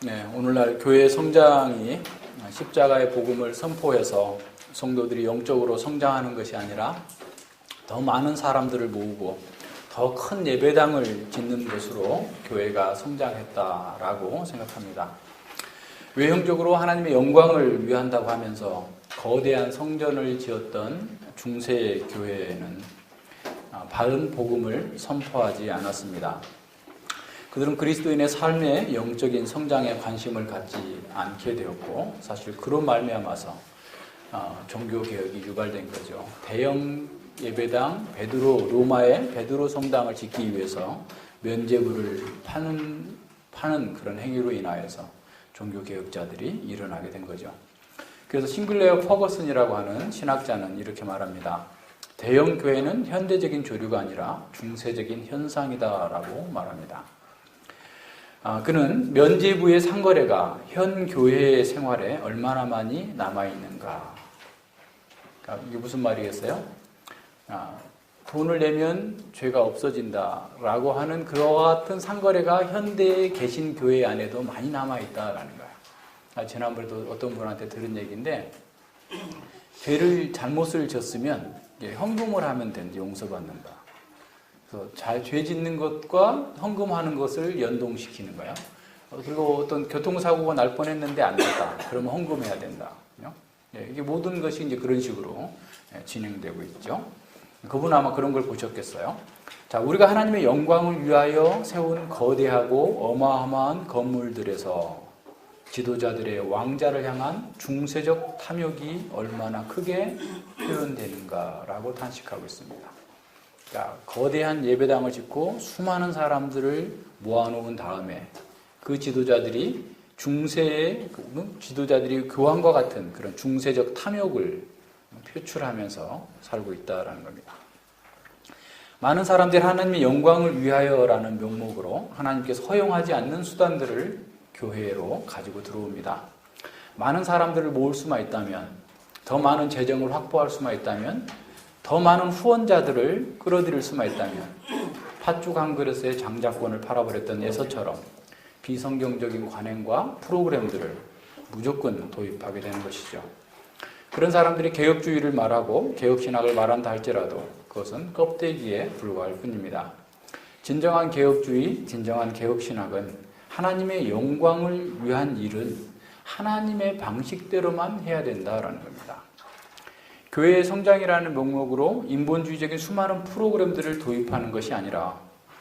네, 오늘날 교회 성장이 십자가의 복음을 선포해서 성도들이 영적으로 성장하는 것이 아니라 더 많은 사람들을 모으고 더 큰 예배당을 짓는 것으로 교회가 성장했다라고 생각합니다. 외형적으로 하나님의 영광을 위한다고 하면서 거대한 성전을 지었던 중세 교회는 바른 복음을 선포하지 않았습니다. 그들은 그리스도인의 삶의 영적인 성장에 관심을 갖지 않게 되었고, 사실 그로 말미암아서 종교개혁이 유발된 거죠. 대형 예배당 로마의 베드로 성당을 짓기 위해서 면죄부를 파는 그런 행위로 인하여서 종교개혁자들이 일어나게 된 거죠. 그래서 싱글레어 퍼거슨이라고 하는 신학자는 이렇게 말합니다. 대형 교회는 현대적인 조류가 아니라 중세적인 현상이다라고 말합니다. 그는 면죄부의 상거래가 현 교회의 생활에 얼마나 많이 남아있는가. 그러니까 이게 무슨 말이겠어요? 돈을 내면 죄가 없어진다라고 하는 그와 같은 상거래가 현대에 계신 교회 안에도 많이 남아있다라는 거예요. 지난번에도 어떤 분한테 들은 얘기인데, 잘못을 졌으면 헌금을 하면 된다, 용서받는다. 그래서 죄 짓는 것과 헌금하는 것을 연동시키는 거예요. 그리고 어떤 교통사고가 날 뻔했는데 안 됐다. 그러면 헌금해야 된다. 이게 모든 것이 이제 그런 식으로 진행되고 있죠. 그분 아마 그런 걸 보셨겠어요. 자, 우리가 하나님의 영광을 위하여 세운 거대하고 어마어마한 건물들에서 지도자들의 왕자를 향한 중세적 탐욕이 얼마나 크게 표현되는가라고 탄식하고 있습니다. 거대한 예배당을 짓고 수많은 사람들을 모아놓은 다음에 그 지도자들이 교황과 같은 그런 중세적 탐욕을 표출하면서 살고 있다는 겁니다. 많은 사람들이 하나님의 영광을 위하여라는 명목으로 하나님께서 허용하지 않는 수단들을 교회로 가지고 들어옵니다. 많은 사람들을 모을 수만 있다면, 더 많은 재정을 확보할 수만 있다면, 더 많은 후원자들을 끌어들일 수만 있다면 팥죽 한 그릇에 장자권을 팔아버렸던 에서처럼 비성경적인 관행과 프로그램들을 무조건 도입하게 되는 것이죠. 그런 사람들이 개혁주의를 말하고 개혁신학을 말한다 할지라도 그것은 껍데기에 불과할 뿐입니다. 진정한 개혁주의, 진정한 개혁신학은 하나님의 영광을 위한 일은 하나님의 방식대로만 해야 된다라는 겁니다. 교회의 성장이라는 명목으로 인본주의적인 수많은 프로그램들을 도입하는 것이 아니라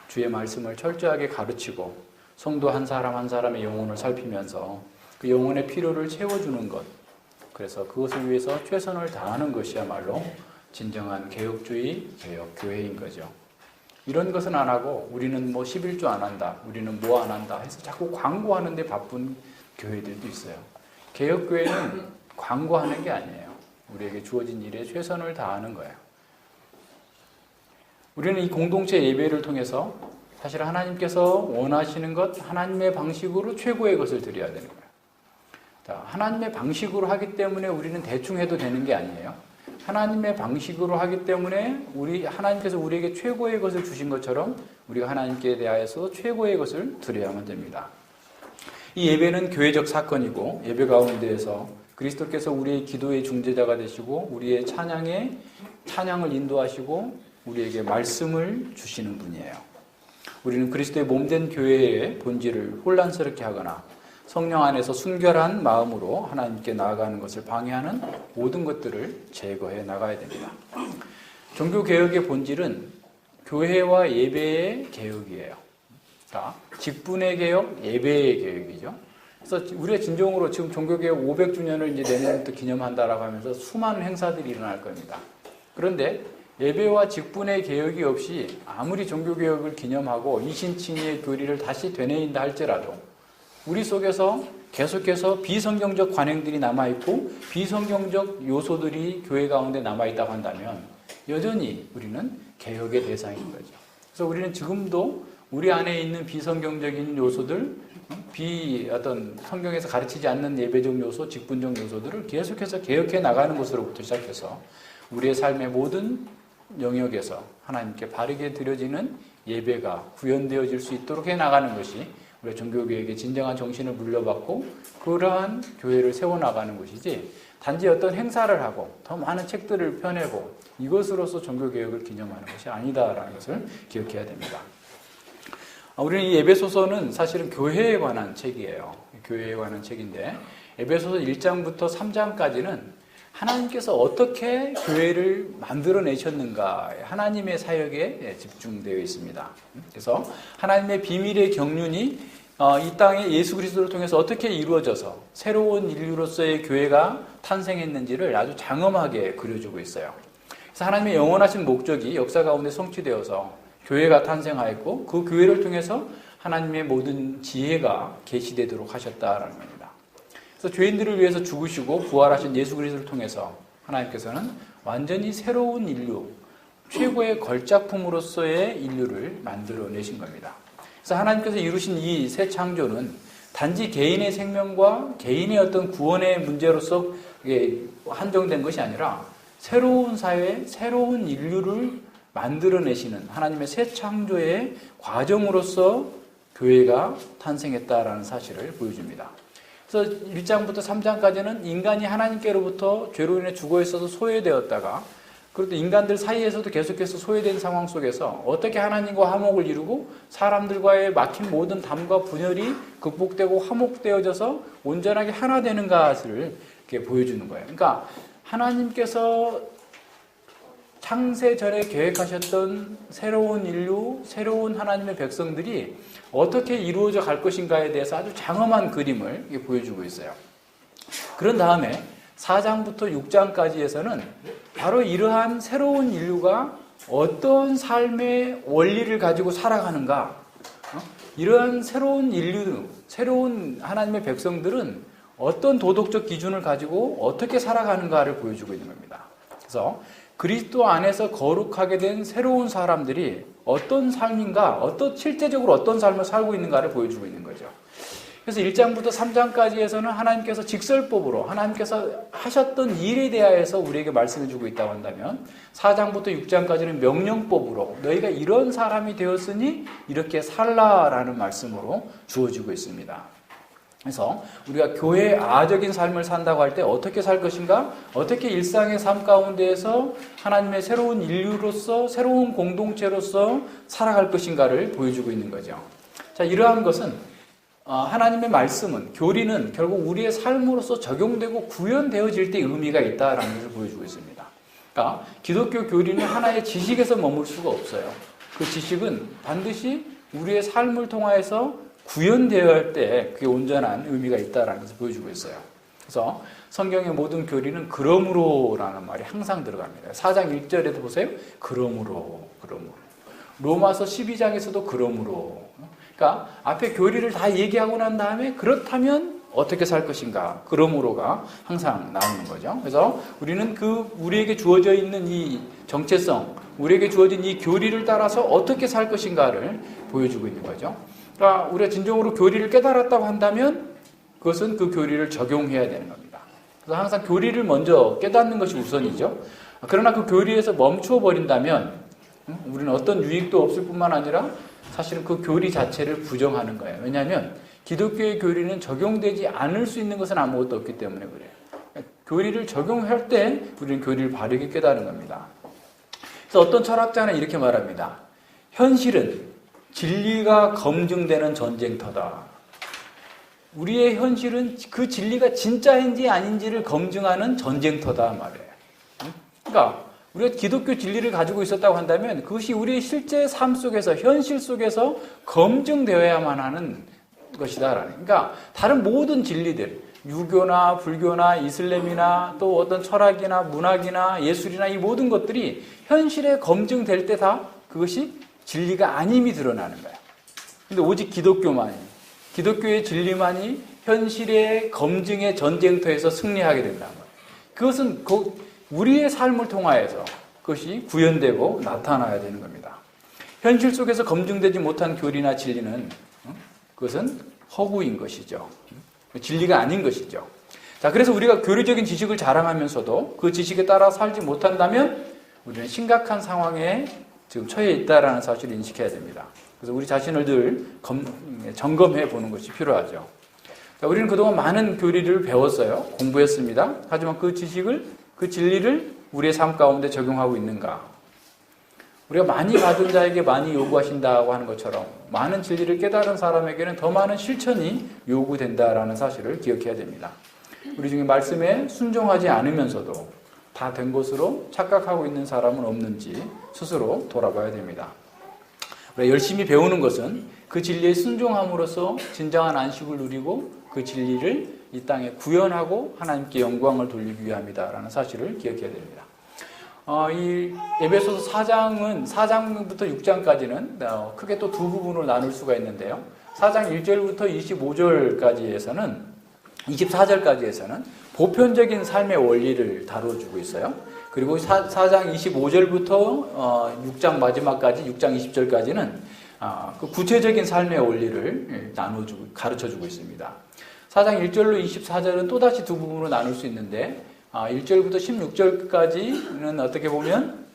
주의 말씀을 철저하게 가르치고 성도 한 사람 한 사람의 영혼을 살피면서 그 영혼의 필요를 채워주는 것, 그래서 그것을 위해서 최선을 다하는 것이야말로 진정한 개혁주의, 개혁교회인 거죠. 이런 것은 안 하고 우리는 11조 안 한다, 우리는 뭐 안 한다 해서 자꾸 광고하는 데 바쁜 교회들도 있어요. 개혁교회는 광고하는 게 아니에요. 우리에게 주어진 일에 최선을 다하는 거예요. 우리는 이 공동체 예배를 통해서 사실 하나님께서 원하시는 것, 하나님의 방식으로 최고의 것을 드려야 되는 거예요. 자, 하나님의 방식으로 하기 때문에 우리는 대충 해도 되는 게 아니에요. 하나님의 방식으로 하기 때문에 하나님께서 우리에게 최고의 것을 주신 것처럼 우리가 하나님께 대하여서 최고의 것을 드려야만 됩니다. 이 예배는 교회적 사건이고, 예배 가운데에서 그리스도께서 우리의 기도의 중재자가 되시고 우리의 찬양을 인도하시고 우리에게 말씀을 주시는 분이에요. 우리는 그리스도의 몸된 교회의 본질을 혼란스럽게 하거나 성령 안에서 순결한 마음으로 하나님께 나아가는 것을 방해하는 모든 것들을 제거해 나가야 됩니다. 종교개혁의 본질은 교회와 예배의 개혁이에요. 자, 직분의 개혁, 예배의 개혁이죠. 그래서 우리가 진정으로 지금 종교개혁 500주년을 이제 내년부터 기념한다라고 하면서 수많은 행사들이 일어날 겁니다. 그런데 예배와 직분의 개혁이 없이 아무리 종교개혁을 기념하고 이신칭의의 교리를 다시 되뇌인다 할지라도 우리 속에서 계속해서 비성경적 관행들이 남아있고 비성경적 요소들이 교회 가운데 남아있다고 한다면 여전히 우리는 개혁의 대상인 거죠. 그래서 우리는 지금도 우리 안에 있는 비성경적인 요소들, 어떤 성경에서 가르치지 않는 예배적 요소, 직분적 요소들을 계속해서 개혁해 나가는 것으로부터 시작해서 우리의 삶의 모든 영역에서 하나님께 바르게 드려지는 예배가 구현되어질 수 있도록 해 나가는 것이 우리가 종교개혁의 진정한 정신을 물려받고 그러한 교회를 세워나가는 것이지 단지 어떤 행사를 하고 더 많은 책들을 펴내고 이것으로서 종교개혁을 기념하는 것이 아니다라는 것을 기억해야 됩니다. 우리는 이 에베소서는 사실은 교회에 관한 책이에요. 교회에 관한 책인데 에베소서 1장부터 3장까지는 하나님께서 어떻게 교회를 만들어내셨는가 하나님의 사역에 집중되어 있습니다. 그래서 하나님의 비밀의 경륜이 이 땅에 예수 그리스도를 통해서 어떻게 이루어져서 새로운 인류로서의 교회가 탄생했는지를 아주 장엄하게 그려주고 있어요. 그래서 하나님의 영원하신 목적이 역사 가운데 성취되어서 교회가 탄생하였고 그 교회를 통해서 하나님의 모든 지혜가 계시되도록 하셨다라는 겁니다. 그래서 죄인들을 위해서 죽으시고 부활하신 예수 그리스도를 통해서 하나님께서는 완전히 새로운 인류, 최고의 걸작품으로서의 인류를 만들어내신 겁니다. 그래서 하나님께서 이루신 이 새 창조는 단지 개인의 생명과 개인의 어떤 구원의 문제로서 한정된 것이 아니라 새로운 사회, 새로운 인류를 만들어내시는 하나님의 새 창조의 과정으로서 교회가 탄생했다라는 사실을 보여줍니다. 그래서 1장부터 3장까지는 인간이 하나님께로부터 죄로 인해 죽어 있어서 소외되었다가 그리고 또 인간들 사이에서도 계속해서 소외된 상황 속에서 어떻게 하나님과 화목을 이루고 사람들과의 막힌 모든 담과 분열이 극복되고 화목되어져서 온전하게 하나 되는 것을 이렇게 보여주는 거예요. 그러니까 하나님께서 창세 전에 계획하셨던 새로운 인류, 새로운 하나님의 백성들이 어떻게 이루어져 갈 것인가에 대해서 아주 장엄한 그림을 보여주고 있어요. 그런 다음에 4장부터 6장까지에서는 바로 이러한 새로운 인류가 어떤 삶의 원리를 가지고 살아가는가, 이러한 새로운 인류, 새로운 하나님의 백성들은 어떤 도덕적 기준을 가지고 어떻게 살아가는가를 보여주고 있는 겁니다. 그래서 그리스도 안에서 거룩하게 된 새로운 사람들이 어떤 삶인가, 실제적으로 어떤 삶을 살고 있는가를 보여주고 있는 거죠. 그래서 1장부터 3장까지에서는 하나님께서 직설법으로 하나님께서 하셨던 일에 대하여서 우리에게 말씀해 주고 있다고 한다면 4장부터 6장까지는 명령법으로 너희가 이런 사람이 되었으니 이렇게 살라라는 말씀으로 주어지고 있습니다. 그래서 우리가 교회의 아적인 삶을 산다고 할 때 어떻게 살 것인가? 어떻게 일상의 삶 가운데에서 하나님의 새로운 인류로서 새로운 공동체로서 살아갈 것인가를 보여주고 있는 거죠. 자, 이러한 것은 하나님의 말씀은, 교리는 결국 우리의 삶으로서 적용되고 구현되어질 때 의미가 있다라는 것을 보여주고 있습니다. 그러니까 기독교 교리는 하나의 지식에서 머물 수가 없어요. 그 지식은 반드시 우리의 삶을 통하여서 구현되어야 할 때 그게 온전한 의미가 있다라는 것을 보여주고 있어요. 그래서 성경의 모든 교리는 그러므로라는 말이 항상 들어갑니다. 4장 1절에도 보세요. 그러므로. 로마서 12장에서도 그러므로. 그러니까 앞에 교리를 다 얘기하고 난 다음에 그렇다면 어떻게 살 것인가. 그러므로가 항상 나오는 거죠. 그래서 우리는 우리에게 주어져 있는 이 정체성, 우리에게 주어진 이 교리를 따라서 어떻게 살 것인가를 보여주고 있는 거죠. 그러니까 우리가 진정으로 교리를 깨달았다고 한다면 그것은 그 교리를 적용해야 되는 겁니다. 그래서 항상 교리를 먼저 깨닫는 것이 우선이죠. 그러나 그 교리에서 멈추어 버린다면 우리는 어떤 유익도 없을 뿐만 아니라 사실은 그 교리 자체를 부정하는 거예요. 왜냐하면 기독교의 교리는 적용되지 않을 수 있는 것은 아무것도 없기 때문에 그래요. 교리를 적용할 때 우리는 교리를 바르게 깨닫는 겁니다. 그래서 어떤 철학자는 이렇게 말합니다. 현실은 진리가 검증되는 전쟁터다. 우리의 현실은 그 진리가 진짜인지 아닌지를 검증하는 전쟁터다 말이에요. 그러니까 우리가 기독교 진리를 가지고 있었다고 한다면 그것이 우리의 실제 삶 속에서, 현실 속에서 검증되어야만 하는 것이다. 그러니까 다른 모든 진리들, 유교나 불교나 이슬람이나 또 어떤 철학이나 문학이나 예술이나 이 모든 것들이 현실에 검증될 때 다 그것이 진리가 아님이 드러나는 거예요. 근데 오직 기독교의 진리만이 현실의 검증의 전쟁터에서 승리하게 된다는 거예요. 그것은 우리의 삶을 통하여서 그것이 구현되고 나타나야 되는 겁니다. 현실 속에서 검증되지 못한 교리나 진리는 그것은 허구인 것이죠. 진리가 아닌 것이죠. 자, 그래서 우리가 교리적인 지식을 자랑하면서도 그 지식에 따라 살지 못한다면 우리는 심각한 상황에 지금 처해 있다라는 사실을 인식해야 됩니다. 그래서 우리 자신을 늘 점검해 보는 것이 필요하죠. 자, 우리는 그동안 많은 교리를 배웠어요. 공부했습니다. 하지만 그 지식을, 그 진리를 우리의 삶 가운데 적용하고 있는가? 우리가 많이 받은 자에게 많이 요구하신다고 하는 것처럼 많은 진리를 깨달은 사람에게는 더 많은 실천이 요구된다라는 사실을 기억해야 됩니다. 우리 중에 말씀에 순종하지 않으면서도 다 된 것으로 착각하고 있는 사람은 없는지 스스로 돌아봐야 됩니다. 우리가 열심히 배우는 것은 그 진리에 순종함으로써 진정한 안식을 누리고 그 진리를 이 땅에 구현하고 하나님께 영광을 돌리기 위함이다라는 사실을 기억해야 됩니다. 이 에베소서 4장은 4장부터 6장까지는 크게 또 두 부분으로 나눌 수가 있는데요. 4장 1절부터 24절까지에서는 보편적인 삶의 원리를 다뤄주고 있어요. 그리고 4장 25절부터 6장 마지막까지 6장 20절까지는 그 구체적인 삶의 원리를 가르쳐주고 있습니다. 4장 1절로 24절은 또다시 두 부분으로 나눌 수 있는데 1절부터 16절까지는 어떻게 보면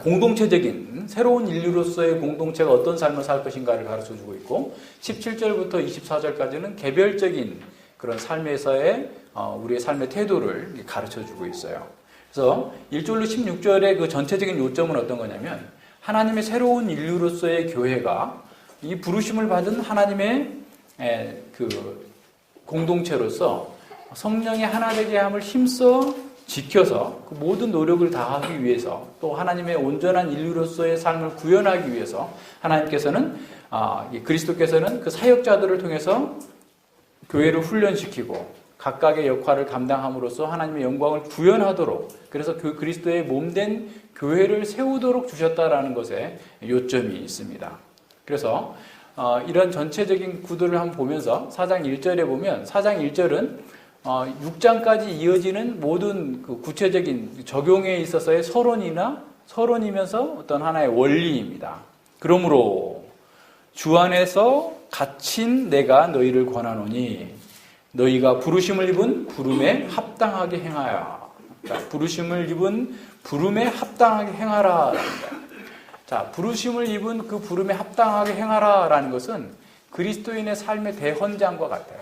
공동체적인 새로운 인류로서의 공동체가 어떤 삶을 살 것인가를 가르쳐주고 있고 17절부터 24절까지는 개별적인 그런 삶에서의 우리의 삶의 태도를 가르쳐주고 있어요. 그래서 1절로 16절의 그 전체적인 요점은 어떤 거냐면 하나님의 새로운 인류로서의 교회가 이 부르심을 받은 하나님의 그 공동체로서 성령의 하나 되게 함을 힘써 지켜서 그 모든 노력을 다하기 위해서 또 하나님의 온전한 인류로서의 삶을 구현하기 위해서 하나님께서는 그리스도께서는 그 사역자들을 통해서 교회를 훈련시키고 각각의 역할을 감당함으로써 하나님의 영광을 구현하도록 그래서 그 그리스도의 몸된 교회를 세우도록 주셨다라는 것에 요점이 있습니다. 그래서 이런 전체적인 구도를 한번 보면서 4장 1절에 보면 4장 1절은 6장까지 이어지는 모든 그 구체적인 적용에 있어서의 서론이면서 어떤 하나의 원리입니다. 그러므로 주 안에서 갇힌 내가 너희를 권하노니 너희가 부르심을 입은 부름에 합당하게 행하여. 부르심을 입은 부름에 합당하게 행하라. 자, 부르심을 입은 그 부름에 합당하게 행하라라는 것은 그리스도인의 삶의 대헌장과 같아요.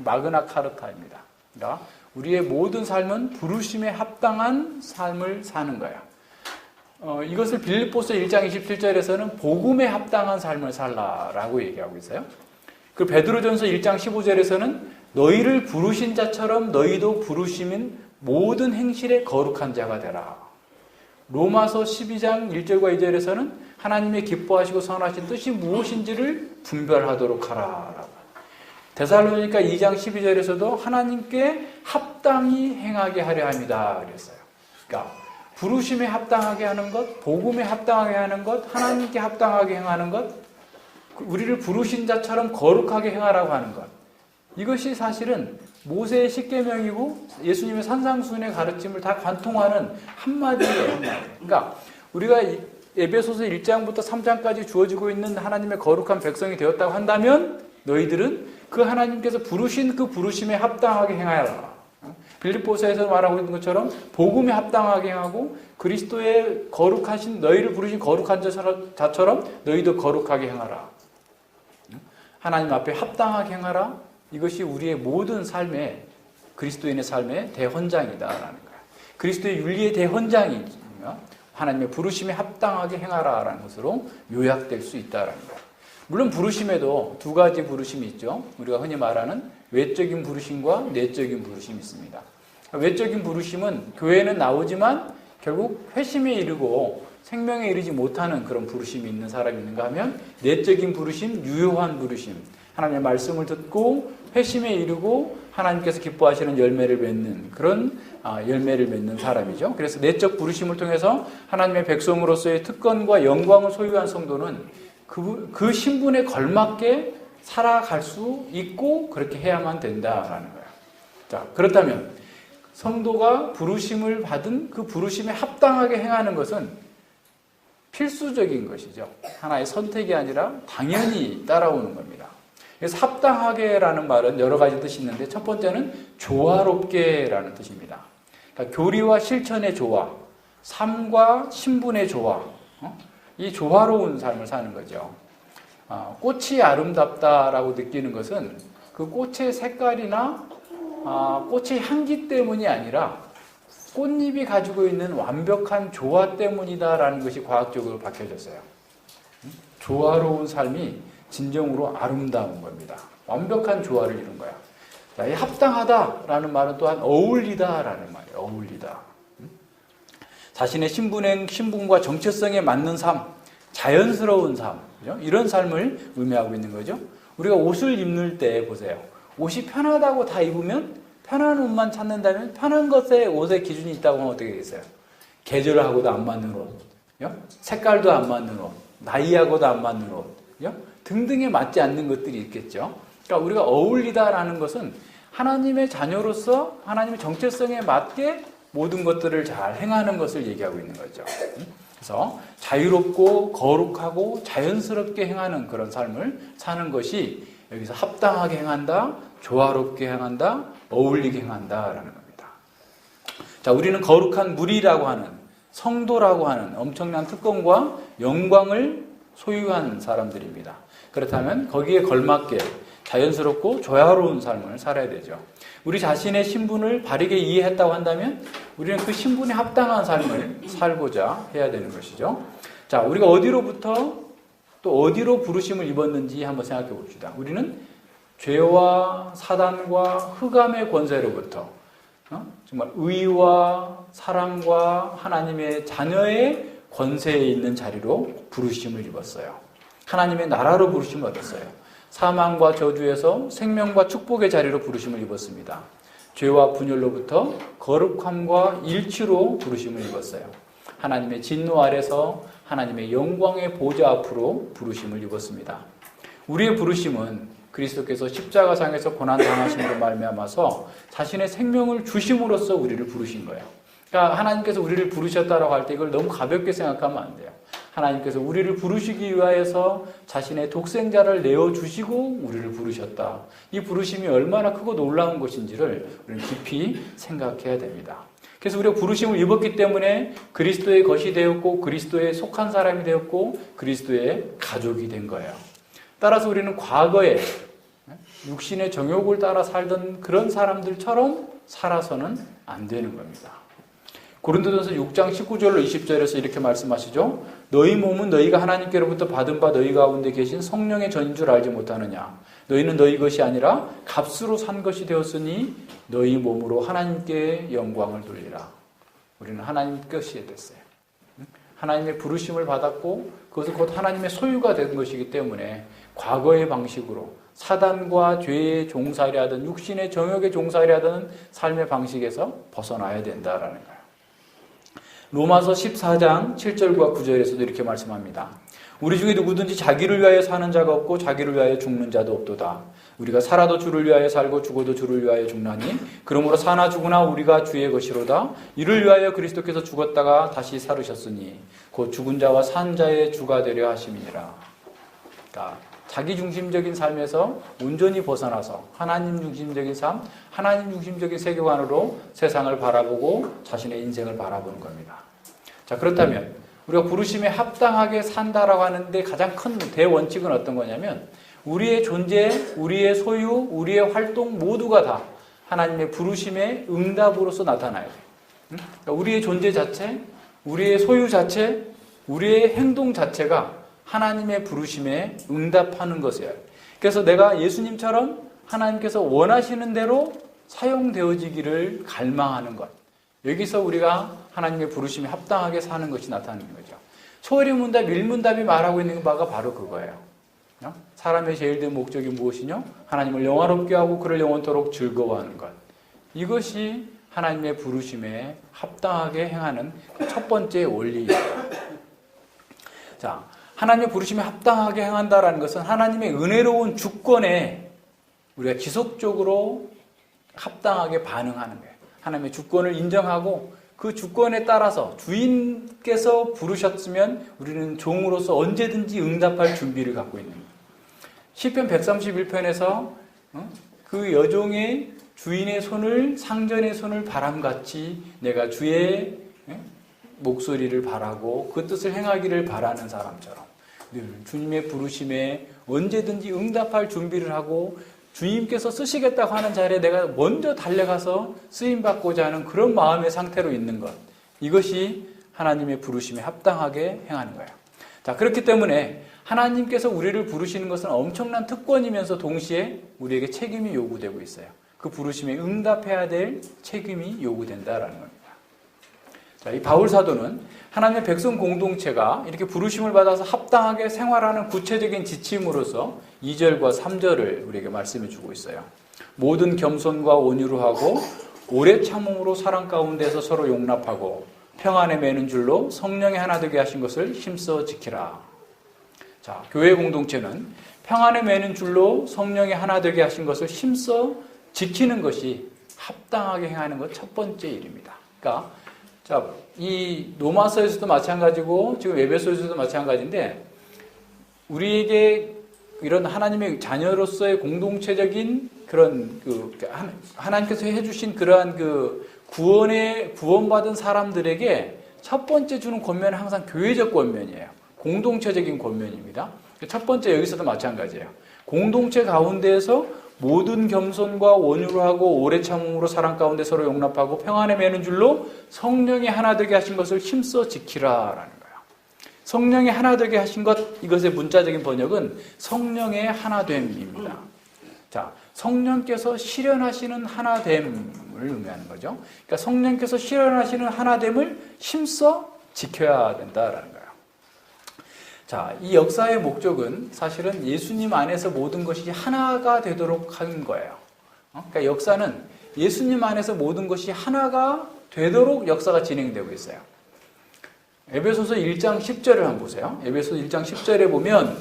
마그나 카르타입니다. 그러니까 우리의 모든 삶은 부르심에 합당한 삶을 사는 거야. 이것을 빌립보서 1장 27절에서는 복음에 합당한 삶을 살라라고 얘기하고 있어요. 그 베드로전서 1장 15절에서는 너희를 부르신 자처럼 너희도 부르심인 모든 행실에 거룩한 자가 되라. 로마서 12장 1절과 2절에서는 하나님의 기뻐하시고 선하신 뜻이 무엇인지를 분별하도록 하라. 데살로니가 2장 12절에서도 하나님께 합당히 행하게 하려 합니다. 그랬어요. 그러니까 부르심에 합당하게 하는 것, 복음에 합당하게 하는 것, 하나님께 합당하게 행하는 것, 우리를 부르신 자처럼 거룩하게 행하라고 하는 것. 이것이 사실은 모세의 십계명이고 예수님의 산상수훈의 가르침을 다 관통하는 한마디예요. 그러니까 우리가 에베소서 1장부터 3장까지 주어지고 있는 하나님의 거룩한 백성이 되었다고 한다면 너희들은 그 하나님께서 부르신 그 부르심에 합당하게 행하라. 빌립보서에서 말하고 있는 것처럼 복음에 합당하게 행하고 그리스도의 거룩하신 너희를 부르신 거룩한 자처럼 너희도 거룩하게 행하라. 하나님 앞에 합당하게 행하라. 이것이 우리의 모든 삶의 그리스도인의 삶의 대헌장이다라는 거야. 그리스도의 윤리의 대헌장이 하나님의 부르심에 합당하게 행하라라는 것으로 요약될 수 있다라는 거야. 물론 부르심에도 두 가지 부르심이 있죠. 우리가 흔히 말하는 외적인 부르심과 내적인 부르심이 있습니다. 외적인 부르심은 교회는 나오지만 결국 회심에 이르고 생명에 이르지 못하는 그런 부르심이 있는 사람이 있는가 하면 내적인 부르심, 유효한 부르심, 하나님의 말씀을 듣고 회심에 이르고 하나님께서 기뻐하시는 열매를 맺는 그런 열매를 맺는 사람이죠. 그래서 내적 부르심을 통해서 하나님의 백성으로서의 특권과 영광을 소유한 성도는 그 신분에 걸맞게 살아갈 수 있고 그렇게 해야만 된다라는 거예요. 자, 그렇다면 성도가 부르심을 받은 그 부르심에 합당하게 행하는 것은 필수적인 것이죠. 하나의 선택이 아니라 당연히 따라오는 겁니다. 그래서 합당하게라는 말은 여러 가지 뜻이 있는데 첫 번째는 조화롭게라는 뜻입니다. 그러니까 교리와 실천의 조화, 삶과 신분의 조화. 이 조화로운 삶을 사는 거죠. 꽃이 아름답다라고 느끼는 것은 그 꽃의 색깔이나 꽃의 향기 때문이 아니라 꽃잎이 가지고 있는 완벽한 조화 때문이다라는 것이 과학적으로 밝혀졌어요. 조화로운 삶이 진정으로 아름다운 겁니다. 완벽한 조화를 이룬 거야. 자, 이 합당하다라는 말은 또한 어울리다라는 말이에요. 어울리다. 자신의 신분과 정체성에 맞는 삶, 자연스러운 삶, 그죠? 이런 삶을 의미하고 있는 거죠. 우리가 옷을 입는 때 보세요. 옷이 편하다고 다 입으면 편한 옷만 찾는다면 편한 것에 옷의 기준이 있다고 하면 어떻게 되겠어요? 계절하고도 안 맞는 옷, 색깔도 안 맞는 옷, 나이하고도 안 맞는 옷, 등등에 맞지 않는 것들이 있겠죠. 그러니까 우리가 어울리다라는 것은 하나님의 자녀로서 하나님의 정체성에 맞게 모든 것들을 잘 행하는 것을 얘기하고 있는 거죠. 그래서 자유롭고 거룩하고 자연스럽게 행하는 그런 삶을 사는 것이 여기서 합당하게 행한다, 조화롭게 행한다, 어울리게 행한다라는 겁니다. 자, 우리는 거룩한 무리라고 하는 성도라고 하는 엄청난 특권과 영광을 소유한 사람들입니다. 그렇다면 거기에 걸맞게 자연스럽고 조화로운 삶을 살아야 되죠. 우리 자신의 신분을 바르게 이해했다고 한다면 우리는 그 신분에 합당한 삶을 살고자 해야 되는 것이죠. 자, 우리가 어디로부터 또 어디로 부르심을 입었는지 한번 생각해 봅시다. 우리는 죄와 사단과 흑암의 권세로부터 정말 의와 사랑과 하나님의 자녀의 권세에 있는 자리로 부르심을 입었어요. 하나님의 나라로 부르심을 얻었어요. 사망과 저주에서 생명과 축복의 자리로 부르심을 입었습니다. 죄와 분열로부터 거룩함과 일치로 부르심을 입었어요. 하나님의 진노 아래서 하나님의 영광의 보좌 앞으로 부르심을 입었습니다. 우리의 부르심은 그리스도께서 십자가상에서 고난당하심으로 말미암아서 자신의 생명을 주심으로써 우리를 부르신 거예요. 그러니까 하나님께서 우리를 부르셨다라고 할 때 이걸 너무 가볍게 생각하면 안 돼요. 하나님께서 우리를 부르시기 위하여서 자신의 독생자를 내어주시고 우리를 부르셨다. 이 부르심이 얼마나 크고 놀라운 것인지를 우리는 깊이 생각해야 됩니다. 그래서 우리가 부르심을 입었기 때문에 그리스도의 것이 되었고 그리스도에 속한 사람이 되었고 그리스도의 가족이 된 거예요. 따라서 우리는 과거에 육신의 정욕을 따라 살던 그런 사람들처럼 살아서는 안 되는 겁니다. 고린도전서 6장 19절로 20절에서 이렇게 말씀하시죠. 너희 몸은 너희가 하나님께로부터 받은 바 너희 가운데 계신 성령의 전인 줄 알지 못하느냐. 너희는 너희 것이 아니라 값으로 산 것이 되었으니 너희 몸으로 하나님께 영광을 돌리라. 우리는 하나님 것이 됐어요. 하나님의 부르심을 받았고 그것은 곧 하나님의 소유가 된 것이기 때문에 과거의 방식으로 사단과 죄의 종살이 하던 육신의 정욕의 종살이 하던 삶의 방식에서 벗어나야 된다라는 거예요. 로마서 14장 7절과 9절에서도 이렇게 말씀합니다. 우리 중에 누구든지 자기를 위하여 사는 자가 없고 자기를 위하여 죽는 자도 없도다. 우리가 살아도 주를 위하여 살고 죽어도 주를 위하여 죽나니 그러므로 사나 죽으나 우리가 주의 것이로다. 이를 위하여 그리스도께서 죽었다가 다시 살으셨으니 곧 죽은 자와 산 자의 주가 되려 하심이니라. 그러니까 자기중심적인 삶에서 온전히 벗어나서 하나님 중심적인 삶, 하나님 중심적인 세계관으로 세상을 바라보고 자신의 인생을 바라보는 겁니다. 자, 그렇다면 우리가 부르심에 합당하게 산다라고 하는데 가장 큰 대원칙은 어떤 거냐면 우리의 존재, 우리의 소유, 우리의 활동 모두가 다 하나님의 부르심의 응답으로서 나타나야 돼요. 그러니까 우리의 존재 자체, 우리의 소유 자체, 우리의 행동 자체가 하나님의 부르심에 응답하는 것이에요. 그래서 내가 예수님처럼 하나님께서 원하시는 대로 사용되어지기를 갈망하는 것. 여기서 우리가 하나님의 부르심에 합당하게 사는 것이 나타나는 거죠. 소리문답, 일문답이 말하고 있는 바가 바로 그거예요. 사람의 제일 된 목적이 무엇이냐? 하나님을 영화롭게 하고 그를 영원토록 즐거워하는 것. 이것이 하나님의 부르심에 합당하게 행하는 첫 번째 원리입니다. 자, 하나님의 부르심에 합당하게 행한다라는 것은 하나님의 은혜로운 주권에 우리가 지속적으로 합당하게 반응하는 거예요. 하나님의 주권을 인정하고 그 주권에 따라서 주인께서 부르셨으면 우리는 종으로서 언제든지 응답할 준비를 갖고 있는 거예요. 시편 131편에서 그 여종의 주인의 손을 상전의 손을 바람같이 내가 주의 목소리를 바라고 그 뜻을 행하기를 바라는 사람처럼 늘 주님의 부르심에 언제든지 응답할 준비를 하고 주님께서 쓰시겠다고 하는 자리에 내가 먼저 달려가서 쓰임받고자 하는 그런 마음의 상태로 있는 것, 이것이 하나님의 부르심에 합당하게 행하는 거예요. 자, 그렇기 때문에 하나님께서 우리를 부르시는 것은 엄청난 특권이면서 동시에 우리에게 책임이 요구되고 있어요. 그 부르심에 응답해야 될 책임이 요구된다라는 겁니다. 자, 이 바울 사도는 하나님의 백성 공동체가 이렇게 부르심을 받아서 합당하게 생활하는 구체적인 지침으로서 2절과 3절을 우리에게 말씀해 주고 있어요. 모든 겸손과 온유로 하고 오래 참음으로 사랑 가운데서 서로 용납하고 평안에 매는 줄로 성령의 하나 되게 하신 것을 힘써 지키라. 자, 교회 공동체는 평안에 매는 줄로 성령의 하나 되게 하신 것을 힘써 지키는 것이 합당하게 행하는 것 첫 번째 일입니다. 그러니까 자, 이 로마서에서도 마찬가지고 지금 에베소에서도 마찬가지인데 우리에게 이런 하나님의 자녀로서의 공동체적인 그런 하나님께서 해주신 그러한 구원받은 사람들에게 첫 번째 주는 권면은 항상 교회적 권면이에요. 공동체적인 권면입니다. 첫 번째 여기서도 마찬가지예요. 공동체 가운데에서 모든 겸손과 온유로 하고 오래 참음으로 사랑 가운데 서로 용납하고 평안에 매는 줄로 성령이 하나 되게 하신 것을 힘써 지키라라는 거예요. 성령이 하나 되게 하신 것, 이것의 문자적인 번역은 성령의 하나됨입니다. 자, 성령께서 실현하시는 하나됨을 의미하는 거죠. 그러니까 성령께서 실현하시는 하나됨을 힘써 지켜야 된다라는 거예요. 자, 이 역사의 목적은 사실은 예수님 안에서 모든 것이 하나가 되도록 한 거예요. 그러니까 역사는 예수님 안에서 모든 것이 하나가 되도록 역사가 진행되고 있어요. 에베소서 1장 10절을 한번 보세요. 에베소서 1장 10절에 보면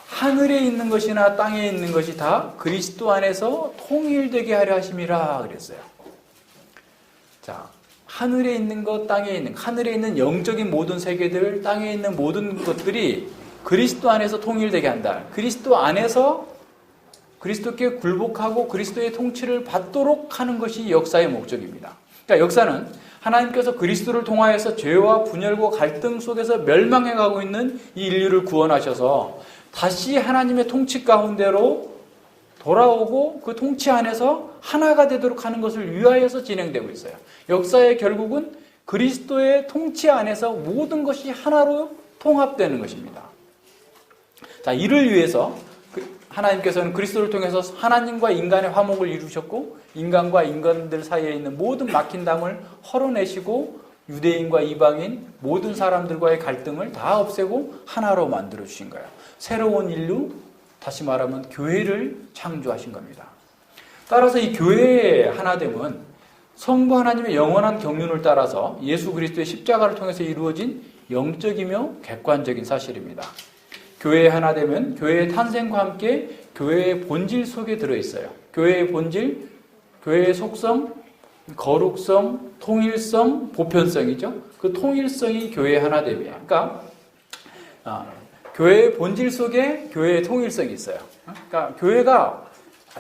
하늘에 있는 것이나 땅에 있는 것이 다 그리스도 안에서 통일되게 하려 하심이라 그랬어요. 자, 하늘에 있는 것, 땅에 있는 것, 하늘에 있는 영적인 모든 세계들, 땅에 있는 모든 것들이 그리스도 안에서 통일되게 한다. 그리스도 안에서 그리스도께 굴복하고 그리스도의 통치를 받도록 하는 것이 역사의 목적입니다. 그러니까 역사는 하나님께서 그리스도를 통하여서 죄와 분열과 갈등 속에서 멸망해가고 있는 이 인류를 구원하셔서 다시 하나님의 통치 가운데로 돌아오고 그 통치 안에서 하나가 되도록 하는 것을 위하여서 진행되고 있어요. 역사의 결국은 그리스도의 통치 안에서 모든 것이 하나로 통합되는 것입니다. 자, 이를 위해서 하나님께서는 그리스도를 통해서 하나님과 인간의 화목을 이루셨고 인간과 인간들 사이에 있는 모든 막힌 담을 헐어내시고 유대인과 이방인 모든 사람들과의 갈등을 다 없애고 하나로 만들어 주신 거예요. 새로운 인류, 다시 말하면 교회를 창조하신 겁니다. 따라서 이 교회의 하나됨은 성부 하나님의 영원한 경륜을 따라서 예수 그리스도의 십자가를 통해서 이루어진 영적이며 객관적인 사실입니다. 교회의 하나됨은 교회의 탄생과 함께 교회의 본질 속에 들어있어요. 교회의 본질, 교회의 속성, 거룩성, 통일성, 보편성이죠. 그 통일성이 교회의 하나됨이에요. 그러니까 교회의 본질 속에 교회의 통일성이 있어요. 그러니까 교회가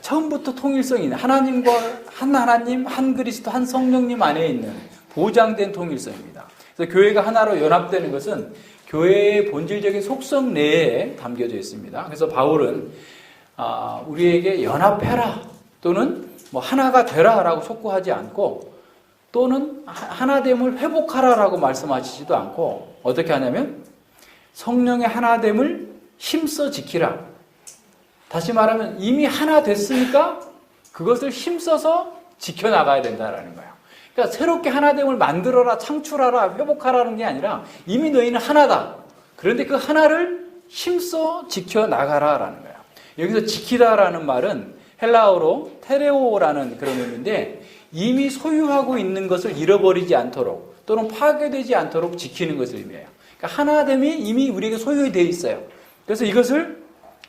처음부터 통일성이 있는 하나님과 한 하나님, 한 그리스도, 한 성령님 안에 있는 보장된 통일성입니다. 그래서 교회가 하나로 연합되는 것은 교회의 본질적인 속성 내에 담겨져 있습니다. 그래서 바울은 우리에게 연합해라 또는 뭐 하나가 되라라고 촉구하지 않고 또는 하나됨을 회복하라라고 말씀하시지도 않고 어떻게 하냐면 성령의 하나됨을 힘써 지키라. 다시 말하면 이미 하나 됐으니까 그것을 힘써서 지켜나가야 된다라는 거예요. 그러니까 새롭게 하나됨을 만들어라, 창출하라, 회복하라는 게 아니라 이미 너희는 하나다. 그런데 그 하나를 힘써 지켜나가라라는 거예요. 여기서 지키다라는 말은 헬라어로 테레오라는 그런 의미인데 이미 소유하고 있는 것을 잃어버리지 않도록 또는 파괴되지 않도록 지키는 것을 의미해요. 그러니까 하나됨이 이미 우리에게 소유되어 있어요. 그래서 이것을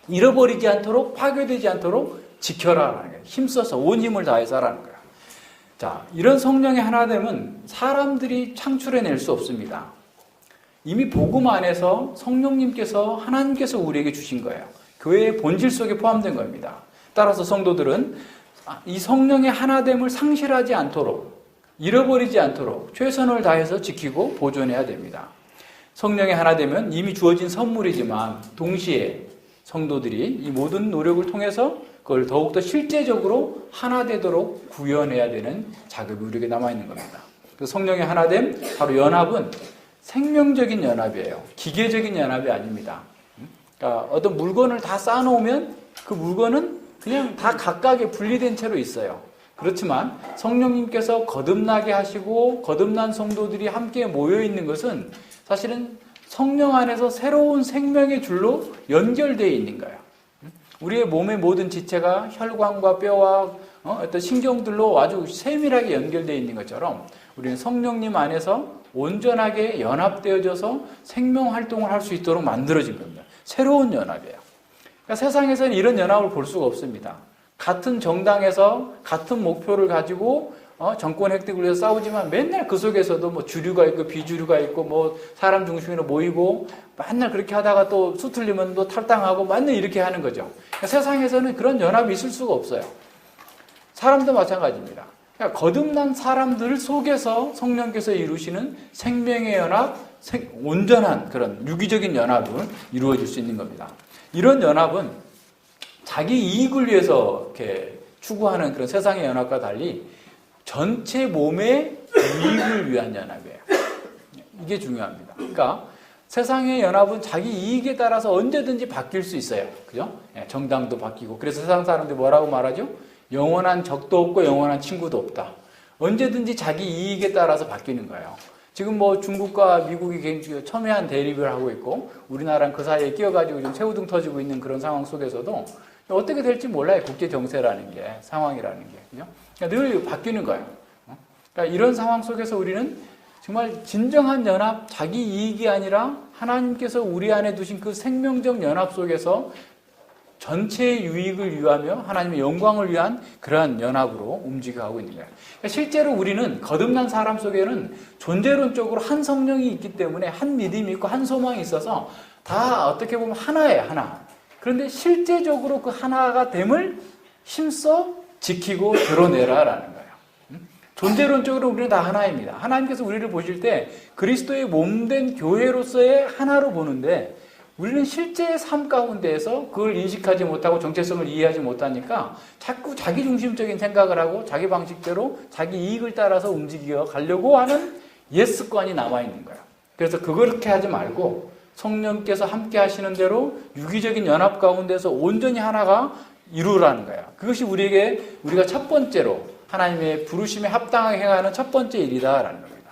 잃어버리지 않도록 파괴되지 않도록 지켜라라는 거예요. 힘써서 온 힘을 다해서 하라는 거예요. 자, 이런 성령의 하나됨은 사람들이 창출해낼 수 없습니다. 이미 복음 안에서 성령님께서 하나님께서 우리에게 주신 거예요. 교회의 본질 속에 포함된 겁니다. 따라서 성도들은 이 성령의 하나됨을 상실하지 않도록 잃어버리지 않도록 최선을 다해서 지키고 보존해야 됩니다. 성령이 하나 되면 이미 주어진 선물이지만 동시에 성도들이 이 모든 노력을 통해서 그걸 더욱더 실제적으로 하나 되도록 구현해야 되는 작업이 우리에게 남아있는 겁니다. 그래서 성령의 하나됨, 바로 연합은 생명적인 연합이에요. 기계적인 연합이 아닙니다. 그러니까 어떤 물건을 다 쌓아놓으면 그 물건은 그냥 다 각각의 분리된 채로 있어요. 그렇지만 성령님께서 거듭나게 하시고 거듭난 성도들이 함께 모여있는 것은 사실은 성령 안에서 새로운 생명의 줄로 연결되어 있는 거예요. 우리의 몸의 모든 지체가 혈관과 뼈와 어떤 신경들로 아주 세밀하게 연결되어 있는 것처럼 우리는 성령님 안에서 온전하게 연합되어져서 생명 활동을 할 수 있도록 만들어진 겁니다. 새로운 연합이에요. 그러니까 세상에서는 이런 연합을 볼 수가 없습니다. 같은 정당에서 같은 목표를 가지고 정권 획득을 위해서 싸우지만 맨날 그 속에서도 뭐 주류가 있고 비주류가 있고 뭐 사람 중심으로 모이고 맨날 그렇게 하다가 또 수틀리면 또 탈당하고 맨날 이렇게 하는 거죠. 그러니까 세상에서는 그런 연합이 있을 수가 없어요. 사람도 마찬가지입니다. 그러니까 거듭난 사람들 속에서 성령께서 이루시는 생명의 연합, 온전한 그런 유기적인 연합은 이루어질 수 있는 겁니다. 이런 연합은 자기 이익을 위해서 이렇게 추구하는 그런 세상의 연합과 달리 전체 몸의 이익을 위한 연합이에요. 이게 중요합니다. 그러니까 세상의 연합은 자기 이익에 따라서 언제든지 바뀔 수 있어요. 그죠? 정당도 바뀌고. 그래서 세상 사람들이 뭐라고 말하죠? 영원한 적도 없고 영원한 친구도 없다. 언제든지 자기 이익에 따라서 바뀌는 거예요. 지금 뭐 중국과 미국이 굉장히 첨예한 대립을 하고 있고 우리나라는 그 사이에 끼어가지고 좀 새우등 터지고 있는 그런 상황 속에서도 어떻게 될지 몰라요. 국제 정세라는 게, 상황이라는 게. 그죠? 그러니까 늘 바뀌는 거예요. 그러니까 이런 상황 속에서 우리는 정말 진정한 연합, 자기 이익이 아니라 하나님께서 우리 안에 두신 그 생명적 연합 속에서 전체의 유익을 위하며 하나님의 영광을 위한 그러한 연합으로 움직여가고 있는 거예요. 그러니까 실제로 우리는 거듭난 사람 속에는 존재론적으로 한 성령이 있기 때문에 한 믿음이 있고 한 소망이 있어서 다 어떻게 보면 하나예요, 하나. 그런데 실제적으로 그 하나가 됨을 힘써 지키고 드러내라라는 거예요. 존재론적으로 우리는 다 하나입니다. 하나님께서 우리를 보실 때 그리스도의 몸된 교회로서의 하나로 보는데 우리는 실제의 삶 가운데에서 그걸 인식하지 못하고 정체성을 이해하지 못하니까 자꾸 자기 중심적인 생각을 하고 자기 방식대로 자기 이익을 따라서 움직여 가려고 하는 옛 습관이 남아있는 거예요. 그래서 그렇게 하지 말고 성령께서 함께 하시는 대로 유기적인 연합 가운데서 온전히 하나가 이루라는 거예요. 그것이 우리가 첫 번째로 하나님의 부르심에 합당하게 행하는 첫 번째 일이다라는 겁니다.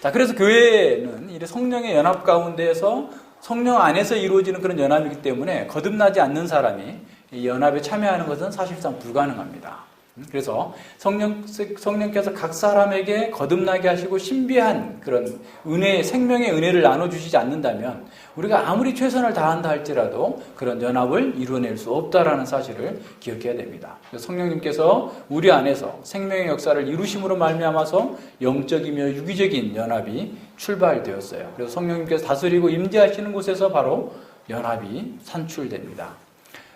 자, 그래서 교회는 이 성령의 연합 가운데에서 성령 안에서 이루어지는 그런 연합이기 때문에 거듭나지 않는 사람이 이 연합에 참여하는 것은 사실상 불가능합니다. 그래서 성령께서 각 사람에게 거듭나게 하시고 신비한 그런 은혜, 생명의 은혜를 나눠주시지 않는다면 우리가 아무리 최선을 다한다 할지라도 그런 연합을 이루어낼 수 없다라는 사실을 기억해야 됩니다. 그래서 성령님께서 우리 안에서 생명의 역사를 이루심으로 말미암아서 영적이며 유기적인 연합이 출발되었어요. 그래서 성령님께서 다스리고 임재하시는 곳에서 바로 연합이 산출됩니다.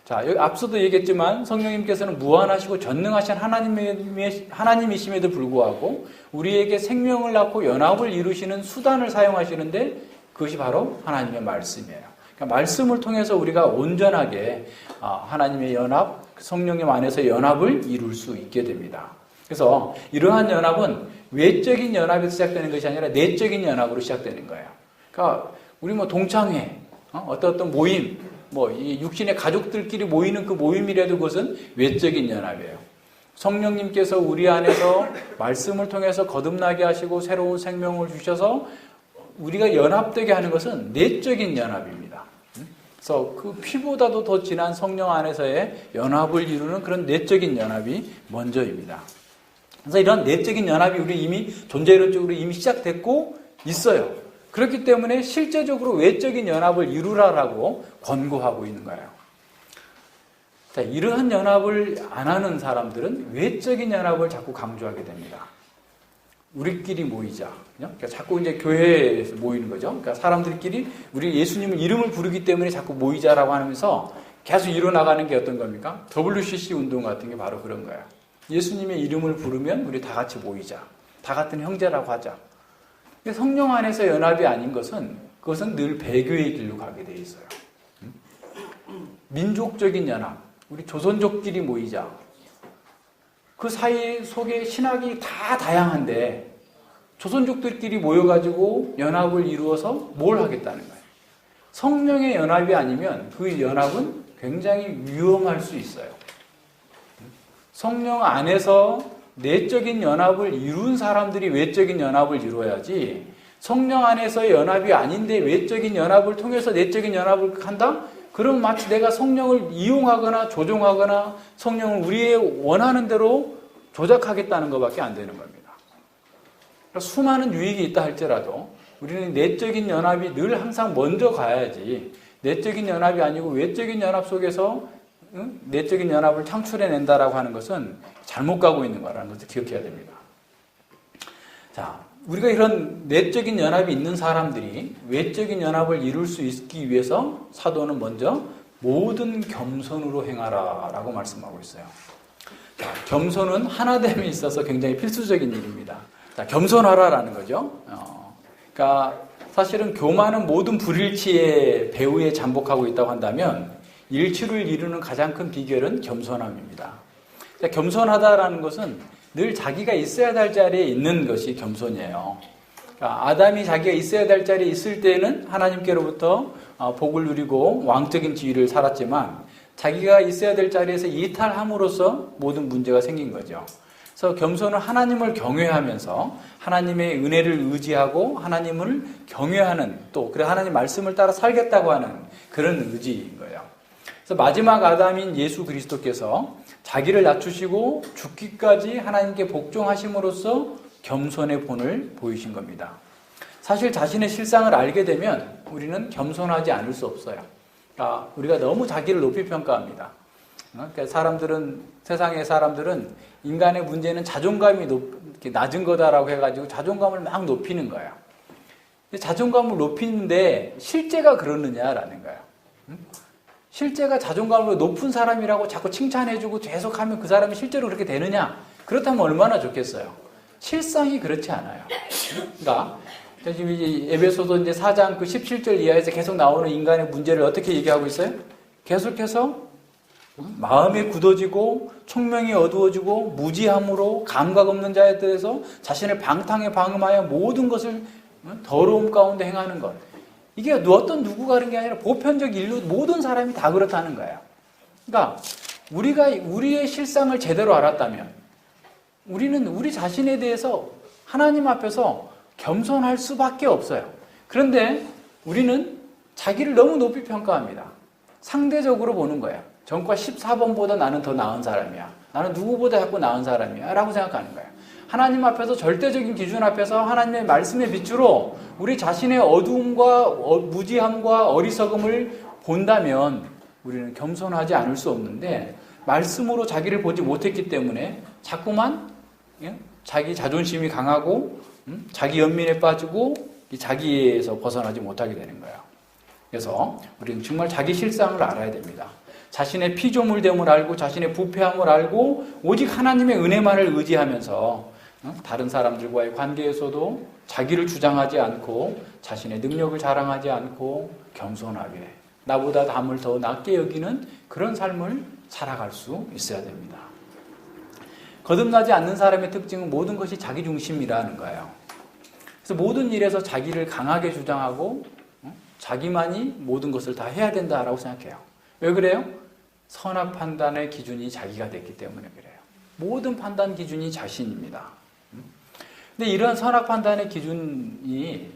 자, 여기 앞서도 얘기했지만 성령님께서는 무한하시고 전능하신 하나님이심에도 불구하고 우리에게 생명을 낳고 연합을 이루시는 수단을 사용하시는데 그것이 바로 하나님의 말씀이에요. 그러니까 말씀을 통해서 우리가 온전하게 하나님의 연합, 성령님 안에서 연합을 이룰 수 있게 됩니다. 그래서 이러한 연합은 외적인 연합에서 시작되는 것이 아니라 내적인 연합으로 시작되는 거예요. 그러니까 우리 뭐 동창회, 어떤 모임, 이 육신의 가족들끼리 모이는 그 모임이라도 그것은 외적인 연합이에요. 성령님께서 우리 안에서 말씀을 통해서 거듭나게 하시고 새로운 생명을 주셔서 우리가 연합되게 하는 것은 내적인 연합입니다. 그래서 그 피보다도 더 진한 성령 안에서의 연합을 이루는 그런 내적인 연합이 먼저입니다. 그래서 이런 내적인 연합이 우리 이미 존재론적으로 이미 시작됐고 있어요. 그렇기 때문에 실제적으로 외적인 연합을 이루라라고 권고하고 있는 거예요. 자, 이러한 연합을 안 하는 사람들은 외적인 연합을 자꾸 강조하게 됩니다. 우리끼리 모이자. 그러니까 자꾸 이제 교회에서 모이는 거죠. 그러니까 사람들끼리 우리 예수님을 이름을 부르기 때문에 자꾸 모이자라고 하면서 계속 이뤄나가는 게 어떤 겁니까? WCC 운동 같은 게 바로 그런 거예요. 예수님의 이름을 부르면 우리 다 같이 모이자. 다 같은 형제라고 하자. 근데 성령 안에서 연합이 아닌 것은 그것은 늘 배교의 길로 가게 돼 있어요. 민족적인 연합, 우리 조선족끼리 모이자. 그 사이 속에 신학이 다 다양한데 조선족들끼리 모여가지고 연합을 이루어서 뭘 하겠다는 거예요. 성령의 연합이 아니면 그 연합은 굉장히 위험할 수 있어요. 성령 안에서 내적인 연합을 이룬 사람들이 외적인 연합을 이루어야지, 성령 안에서의 연합이 아닌데 외적인 연합을 통해서 내적인 연합을 한다? 그럼 마치 내가 성령을 이용하거나 조종하거나 성령을 우리의 원하는 대로 조작하겠다는 것밖에 안 되는 겁니다. 그러니까 수많은 유익이 있다 할지라도 우리는 내적인 연합이 늘 항상 먼저 가야지, 내적인 연합이 아니고 외적인 연합 속에서 내적인 연합을 창출해낸다라고 하는 것은 잘못 가고 있는 거라는 것을 기억해야 됩니다. 자, 우리가 이런 내적인 연합이 있는 사람들이 외적인 연합을 이룰 수 있기 위해서 사도는 먼저 모든 겸손으로 행하라 라고 말씀하고 있어요. 자, 겸손은 하나됨에 있어서 굉장히 필수적인 일입니다. 자, 겸손하라라는 거죠. 그러니까 사실은 교만은 모든 불일치의 배후에 잠복하고 있다고 한다면 일치를 이루는 가장 큰 비결은 겸손함입니다. 자, 겸손하다라는 것은 늘 자기가 있어야 될 자리에 있는 것이 겸손이에요. 그러니까 아담이 자기가 있어야 될 자리에 있을 때는 하나님께로부터 복을 누리고 왕적인 지위를 살았지만 자기가 있어야 될 자리에서 이탈함으로써 모든 문제가 생긴 거죠. 그래서 겸손은 하나님을 경외하면서 하나님의 은혜를 의지하고 하나님을 경외하는, 또 그래 하나님 말씀을 따라 살겠다고 하는 그런 의지인 거예요. 그래서 마지막 아담인 예수 그리스도께서 자기를 낮추시고 죽기까지 하나님께 복종하심으로써 겸손의 본을 보이신 겁니다. 사실 자신의 실상을 알게 되면 우리는 겸손하지 않을 수 없어요. 그러니까 우리가 너무 자기를 높이 평가합니다. 그러니까 세상의 사람들은 인간의 문제는 자존감이 낮은 거다라고 해가지고 자존감을 막 높이는 거예요. 자존감을 높이는데 실제가 그러느냐라는 거예요. 실제가 자존감으로 높은 사람이라고 자꾸 칭찬해주고 계속하면 그 사람이 실제로 그렇게 되느냐? 그렇다면 얼마나 좋겠어요. 실상이 그렇지 않아요. 그러니까 지금 에베소서 이제 4장 그 17절 이하에서 계속 나오는 인간의 문제를 어떻게 얘기하고 있어요? 계속해서 마음이 굳어지고 총명이 어두워지고 무지함으로 감각 없는 자에 대해서 자신의 방탕에 방음하여 모든 것을 더러움 가운데 행하는 것. 이게 어떤 누구가 그런 게 아니라 보편적 인류 모든 사람이 다 그렇다는 거예요. 그러니까 우리가 우리의 실상을 제대로 알았다면 우리는 우리 자신에 대해서 하나님 앞에서 겸손할 수밖에 없어요. 그런데 우리는 자기를 너무 높이 평가합니다. 상대적으로 보는 거예요. 전과 14번보다 나는 더 나은 사람이야. 나는 누구보다 자꾸 나은 사람이야. 라고 생각하는 거예요. 하나님 앞에서 절대적인 기준 앞에서 하나님의 말씀의 빛으로 우리 자신의 어두움과 무지함과 어리석음을 본다면 우리는 겸손하지 않을 수 없는데 말씀으로 자기를 보지 못했기 때문에 자꾸만 자기 자존심이 강하고 자기 연민에 빠지고 자기에서 벗어나지 못하게 되는 거예요. 그래서 우리는 정말 자기 실상을 알아야 됩니다. 자신의 피조물됨을 알고 자신의 부패함을 알고 오직 하나님의 은혜만을 의지하면서 다른 사람들과의 관계에서도 자기를 주장하지 않고 자신의 능력을 자랑하지 않고 겸손하게 나보다 남을 더 낮게 여기는 그런 삶을 살아갈 수 있어야 됩니다. 거듭나지 않는 사람의 특징은 모든 것이 자기 중심이라는 거예요. 그래서 모든 일에서 자기를 강하게 주장하고 자기만이 모든 것을 다 해야 된다라고 생각해요. 왜 그래요? 선악 판단의 기준이 자기가 됐기 때문에 그래요. 모든 판단 기준이 자신입니다. 근데 이런 선악 판단의 기준이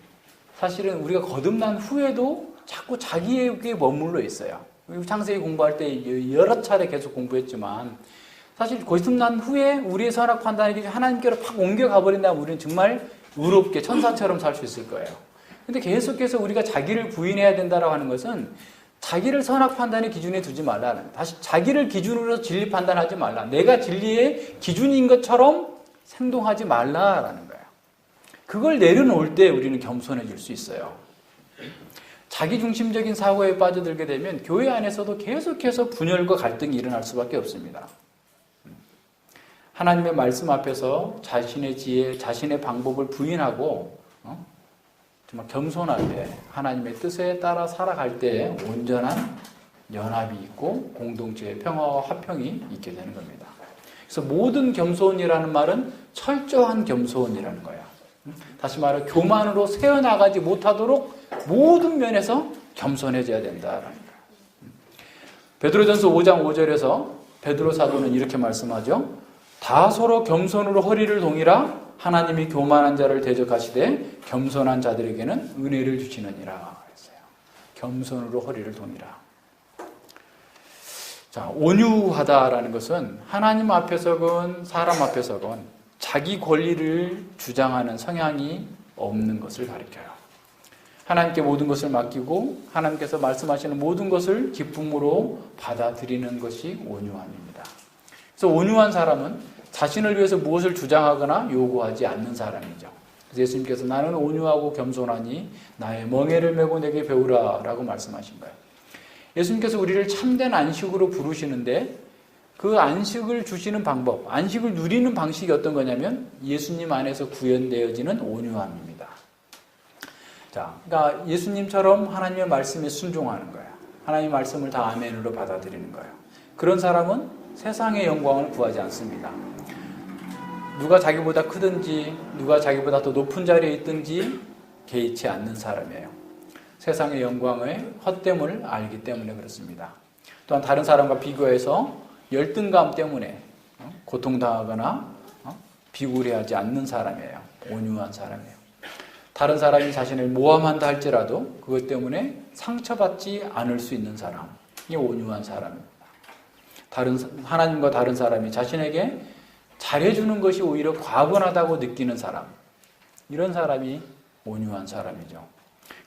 사실은 우리가 거듭난 후에도 자꾸 자기에게 머물러 있어요. 창세기 공부할 때 여러 차례 계속 공부했지만 사실 거듭난 후에 우리의 선악 판단의 기준이 하나님께로 팍 옮겨가 버린다면 우리는 정말 의롭게 천사처럼 살 수 있을 거예요. 근데 계속해서 우리가 자기를 부인해야 된다고 하는 것은 자기를 선악 판단의 기준에 두지 말라는, 다시 자기를 기준으로 진리 판단하지 말라. 내가 진리의 기준인 것처럼 행동하지 말라라는 거예요. 그걸 내려놓을 때 우리는 겸손해질 수 있어요. 자기중심적인 사고에 빠져들게 되면 교회 안에서도 계속해서 분열과 갈등이 일어날 수밖에 없습니다. 하나님의 말씀 앞에서 자신의 지혜, 자신의 방법을 부인하고 정말 겸손하게 하나님의 뜻에 따라 살아갈 때 온전한 연합이 있고 공동체의 평화와 화평이 있게 되는 겁니다. 그래서 모든 겸손이라는 말은 철저한 겸손이라는 거야. 다시 말해 교만으로 새어나가지 못하도록 모든 면에서 겸손해져야 된다라는 거야. 베드로전서 5장 5절에서 베드로 사도는 이렇게 말씀하죠. 다 서로 겸손으로 허리를 동이라 하나님이 교만한 자를 대적하시되 겸손한 자들에게는 은혜를 주시느니라 했어요. 겸손으로 허리를 동이라. 자, 온유하다라는 것은 하나님 앞에서건 사람 앞에서건 자기 권리를 주장하는 성향이 없는 것을 가리켜요. 하나님께 모든 것을 맡기고 하나님께서 말씀하시는 모든 것을 기쁨으로 받아들이는 것이 온유함입니다. 그래서 온유한 사람은 자신을 위해서 무엇을 주장하거나 요구하지 않는 사람이죠. 그래서 예수님께서 나는 온유하고 겸손하니 나의 멍에를 메고 내게 배우라 라고 말씀하신 거예요. 예수님께서 우리를 참된 안식으로 부르시는데 그 안식을 주시는 방법, 안식을 누리는 방식이 어떤 거냐면 예수님 안에서 구현되어지는 온유함입니다. 자, 그러니까 예수님처럼 하나님의 말씀에 순종하는 거예요. 하나님의 말씀을 다 아멘으로 받아들이는 거예요. 그런 사람은 세상의 영광을 구하지 않습니다. 누가 자기보다 크든지 누가 자기보다 더 높은 자리에 있든지 개의치 않는 사람이에요. 세상의 영광의 헛됨을 알기 때문에 그렇습니다. 또한 다른 사람과 비교해서 열등감 때문에 고통당하거나 비굴해하지 않는 사람이에요. 온유한 사람이에요. 다른 사람이 자신을 모함한다 할지라도 그것 때문에 상처받지 않을 수 있는 사람, 이게 온유한 사람입니다. 하나님과 다른 사람이 자신에게 잘해주는 것이 오히려 과분하다고 느끼는 사람, 이런 사람이 온유한 사람이죠.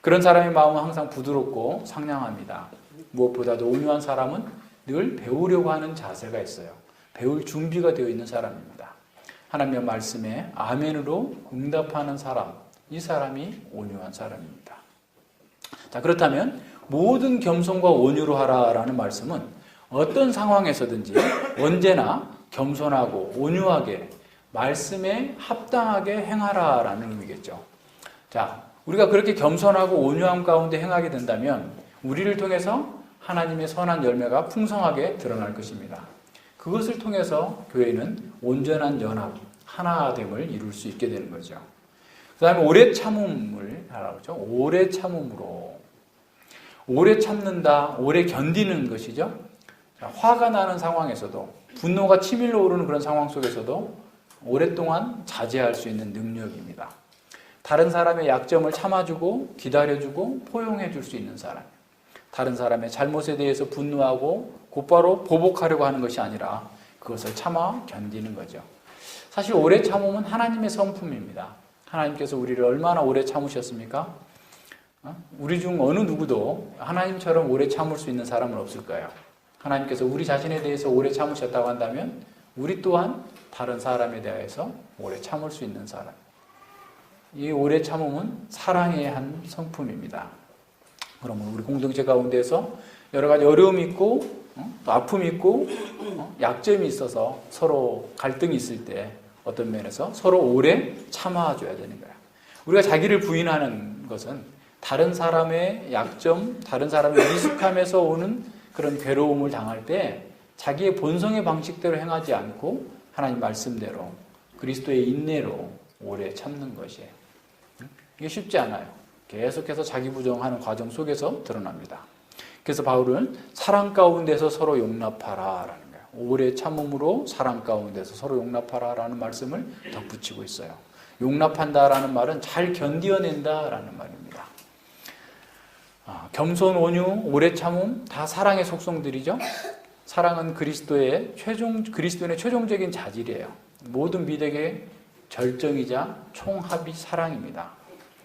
그런 사람의 마음은 항상 부드럽고 상냥합니다. 무엇보다도 온유한 사람은 늘 배우려고 하는 자세가 있어요. 배울 준비가 되어 있는 사람입니다. 하나님의 말씀에 아멘으로 응답하는 사람, 이 사람이 온유한 사람입니다. 자, 그렇다면 모든 겸손과 온유로 하라라는 말씀은 어떤 상황에서든지 언제나 겸손하고 온유하게 말씀에 합당하게 행하라라는 의미겠죠. 자, 우리가 그렇게 겸손하고 온유함 가운데 행하게 된다면 우리를 통해서 하나님의 선한 열매가 풍성하게 드러날 것입니다. 그것을 통해서 교회는 온전한 연합, 하나됨을 이룰 수 있게 되는 거죠. 그 다음에 오래 참음을 하라고 하죠. 오래 참음으로. 오래 참는다, 오래 견디는 것이죠. 화가 나는 상황에서도, 분노가 치밀러 오르는 그런 상황 속에서도 오랫동안 자제할 수 있는 능력입니다. 다른 사람의 약점을 참아주고 기다려주고 포용해 줄 수 있는 사람. 다른 사람의 잘못에 대해서 분노하고 곧바로 보복하려고 하는 것이 아니라 그것을 참아 견디는 거죠. 사실 오래 참음은 하나님의 성품입니다. 하나님께서 우리를 얼마나 오래 참으셨습니까? 우리 중 어느 누구도 하나님처럼 오래 참을 수 있는 사람은 없을 거예요. 하나님께서 우리 자신에 대해서 오래 참으셨다고 한다면 우리 또한 다른 사람에 대해서 오래 참을 수 있는 사람. 이 오래 참음은 사랑의 한 성품입니다. 그러면 우리 공동체 가운데서 여러 가지 어려움이 있고 또 아픔이 있고 약점이 있어서 서로 갈등이 있을 때 어떤 면에서 서로 오래 참아줘야 되는 거예요. 우리가 자기를 부인하는 것은 다른 사람의 약점, 다른 사람의 미숙함에서 오는 그런 괴로움을 당할 때 자기의 본성의 방식대로 행하지 않고 하나님 말씀대로 그리스도의 인내로 오래 참는 것이에요. 이게 쉽지 않아요. 계속해서 자기 부정하는 과정 속에서 드러납니다. 그래서 바울은 사랑 가운데서 서로 용납하라라는 거예요. 오래 참음으로 사랑 가운데서 서로 용납하라라는 말씀을 덧붙이고 있어요. 용납한다라는 말은 잘 견디어낸다라는 말입니다. 겸손, 온유, 오래 참음 다 사랑의 속성들이죠. 사랑은 그리스도인의 최종적인 자질이에요. 모든 믿음의 절정이자 총합이 사랑입니다.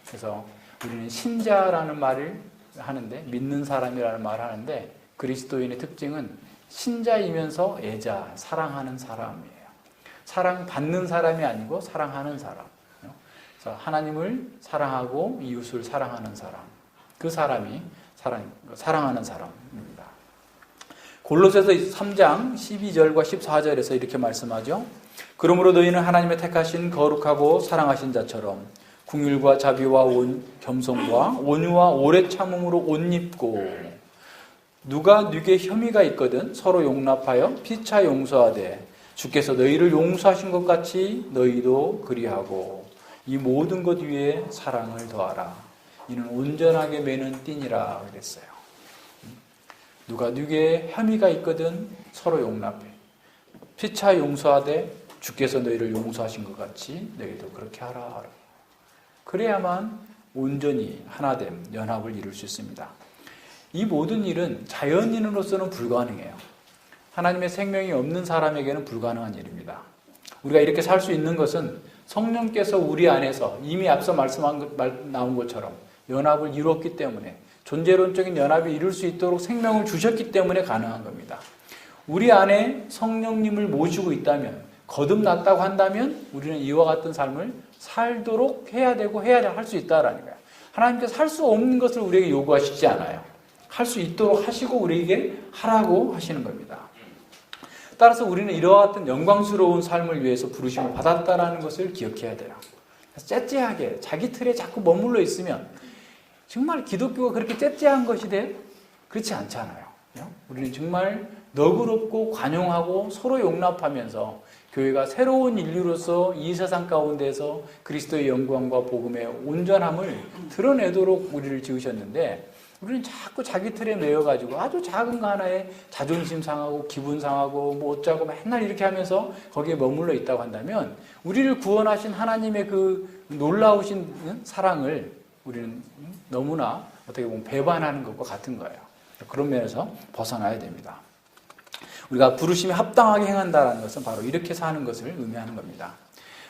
그래서 우리는 신자라는 말을 하는데, 믿는 사람이라는 말을 하는데, 그리스도인의 특징은 신자이면서 애자, 사랑하는 사람이에요. 사랑받는 사람이 아니고 사랑하는 사람. 그래서 하나님을 사랑하고 이웃을 사랑하는 사람. 그 사람이 사랑하는 사람입니다. 골로새서 3장 12절과 14절에서 이렇게 말씀하죠. 그러므로 너희는 하나님의 택하신 거룩하고 사랑하신 자처럼 긍휼과 자비와 겸손과 온유와 오래 참음으로 옷 입고 누가 네게 혐의가 있거든 서로 용납하여 피차 용서하되 주께서 너희를 용서하신 것 같이 너희도 그리하고 이 모든 것 위에 사랑을 더하라. 이는 온전하게 매는 띠니라 그랬어요. 누가 네게 혐의가 있거든 서로 용납해. 피차 용서하되 주께서 너희를 용서하신 것 같이 너희도 그렇게 하라. 그래야만 온전히 하나됨, 연합을 이룰 수 있습니다. 이 모든 일은 자연인으로서는 불가능해요. 하나님의 생명이 없는 사람에게는 불가능한 일입니다. 우리가 이렇게 살 수 있는 것은 성령께서 우리 안에서 이미 앞서 나온 것처럼 연합을 이루었기 때문에 존재론적인 연합이 이룰 수 있도록 생명을 주셨기 때문에 가능한 겁니다. 우리 안에 성령님을 모시고 있다면, 거듭났다고 한다면 우리는 이와 같은 삶을 살도록 해야 되고 해야 할 수 있다라는 거예요. 하나님께서 할 수 없는 것을 우리에게 요구하시지 않아요. 할 수 있도록 하시고 우리에게 하라고 하시는 겁니다. 따라서 우리는 이와 같은 영광스러운 삶을 위해서 부르심을 받았다라는 것을 기억해야 돼요. 째째하게 자기 틀에 자꾸 머물러 있으면 정말 기독교가 그렇게 째째한 것이 돼? 그렇지 않잖아요. 우리는 정말 너그럽고 관용하고 서로 용납하면서 교회가 새로운 인류로서 이 세상 가운데서 그리스도의 영광과 복음의 온전함을 드러내도록 우리를 지으셨는데 우리는 자꾸 자기 틀에 매여가지고 아주 작은 거 하나에 자존심 상하고 기분 상하고 뭐 어쩌고 맨날 이렇게 하면서 거기에 머물러 있다고 한다면 우리를 구원하신 하나님의 그 놀라우신 사랑을 우리는 너무나 어떻게 보면 배반하는 것과 같은 거예요. 그런 면에서 벗어나야 됩니다. 우리가 부르심에 합당하게 행한다는 것은 바로 이렇게 사는 것을 의미하는 겁니다.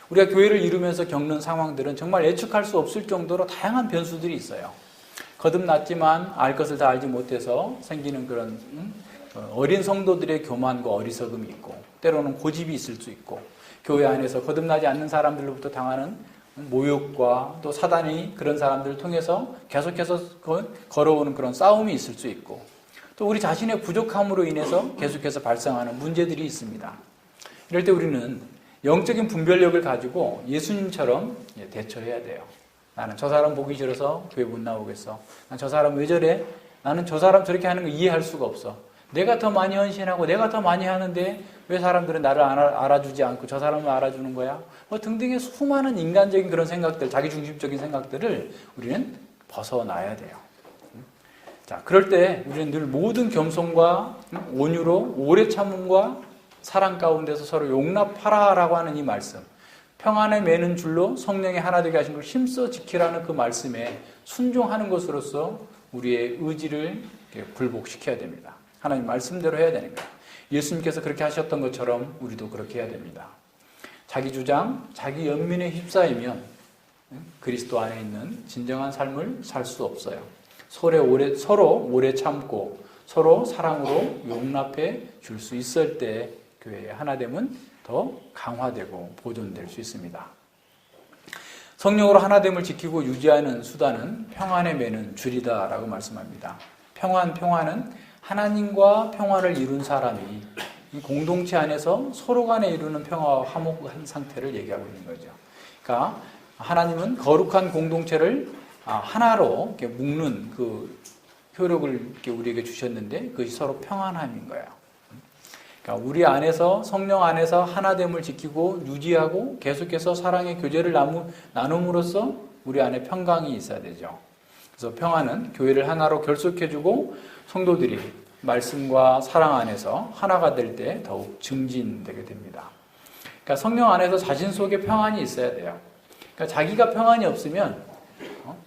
우리가 교회를 이루면서 겪는 상황들은 정말 예측할 수 없을 정도로 다양한 변수들이 있어요. 거듭났지만 알 것을 다 알지 못해서 생기는 그런 어린 성도들의 교만과 어리석음이 있고 때로는 고집이 있을 수 있고 교회 안에서 거듭나지 않는 사람들로부터 당하는 모욕과 또 사단이 그런 사람들을 통해서 계속해서 걸어오는 그런 싸움이 있을 수 있고 또 우리 자신의 부족함으로 인해서 계속해서 발생하는 문제들이 있습니다. 이럴 때 우리는 영적인 분별력을 가지고 예수님처럼 대처해야 돼요. 나는 저 사람 보기 싫어서 교회 못 나오겠어. 난 저 사람 왜 저래? 나는 저 사람 저렇게 하는 거 이해할 수가 없어. 내가 더 많이 헌신하고 내가 더 많이 하는데 왜 사람들은 나를 알아주지 않고 저 사람을 알아주는 거야? 뭐 등등의 수많은 인간적인 그런 생각들, 자기중심적인 생각들을 우리는 벗어나야 돼요. 자, 그럴 때 우리는 늘 모든 겸손과 온유로 오래 참음과 사랑 가운데서 서로 용납하라라고 하는 이 말씀, 평안에 매는 줄로 성령의 하나 되게 하신 걸 힘써 지키라는 그 말씀에 순종하는 것으로서 우리의 의지를 굴복시켜야 됩니다. 하나님 말씀대로 해야 되는 거예요. 예수님께서 그렇게 하셨던 것처럼 우리도 그렇게 해야 됩니다. 자기 주장, 자기 연민에 휩싸이면 그리스도 안에 있는 진정한 삶을 살 수 없어요. 서로 오래 참고 서로 사랑으로 용납해 줄 수 있을 때 교회의 하나됨은 더 강화되고 보존될 수 있습니다. 성령으로 하나됨을 지키고 유지하는 수단은 평안에 매는 줄이다라고 말씀합니다. 평안은 하나님과 평화를 이룬 사람이 이 공동체 안에서 서로 간에 이루는 평화와 화목한 상태를 얘기하고 있는 거죠. 그러니까 하나님은 거룩한 공동체를 하나로 이렇게 묶는 그 효력을 이렇게 우리에게 주셨는데 그것이 서로 평안함인 거예요. 그러니까 우리 안에서 성령 안에서 하나됨을 지키고 유지하고 계속해서 사랑의 교제를 나눔으로써 우리 안에 평강이 있어야 되죠. 그래서 평안은 교회를 하나로 결속해주고 성도들이 말씀과 사랑 안에서 하나가 될 때 더욱 증진되게 됩니다. 그러니까 성령 안에서 자신 속에 평안이 있어야 돼요. 그러니까 자기가 평안이 없으면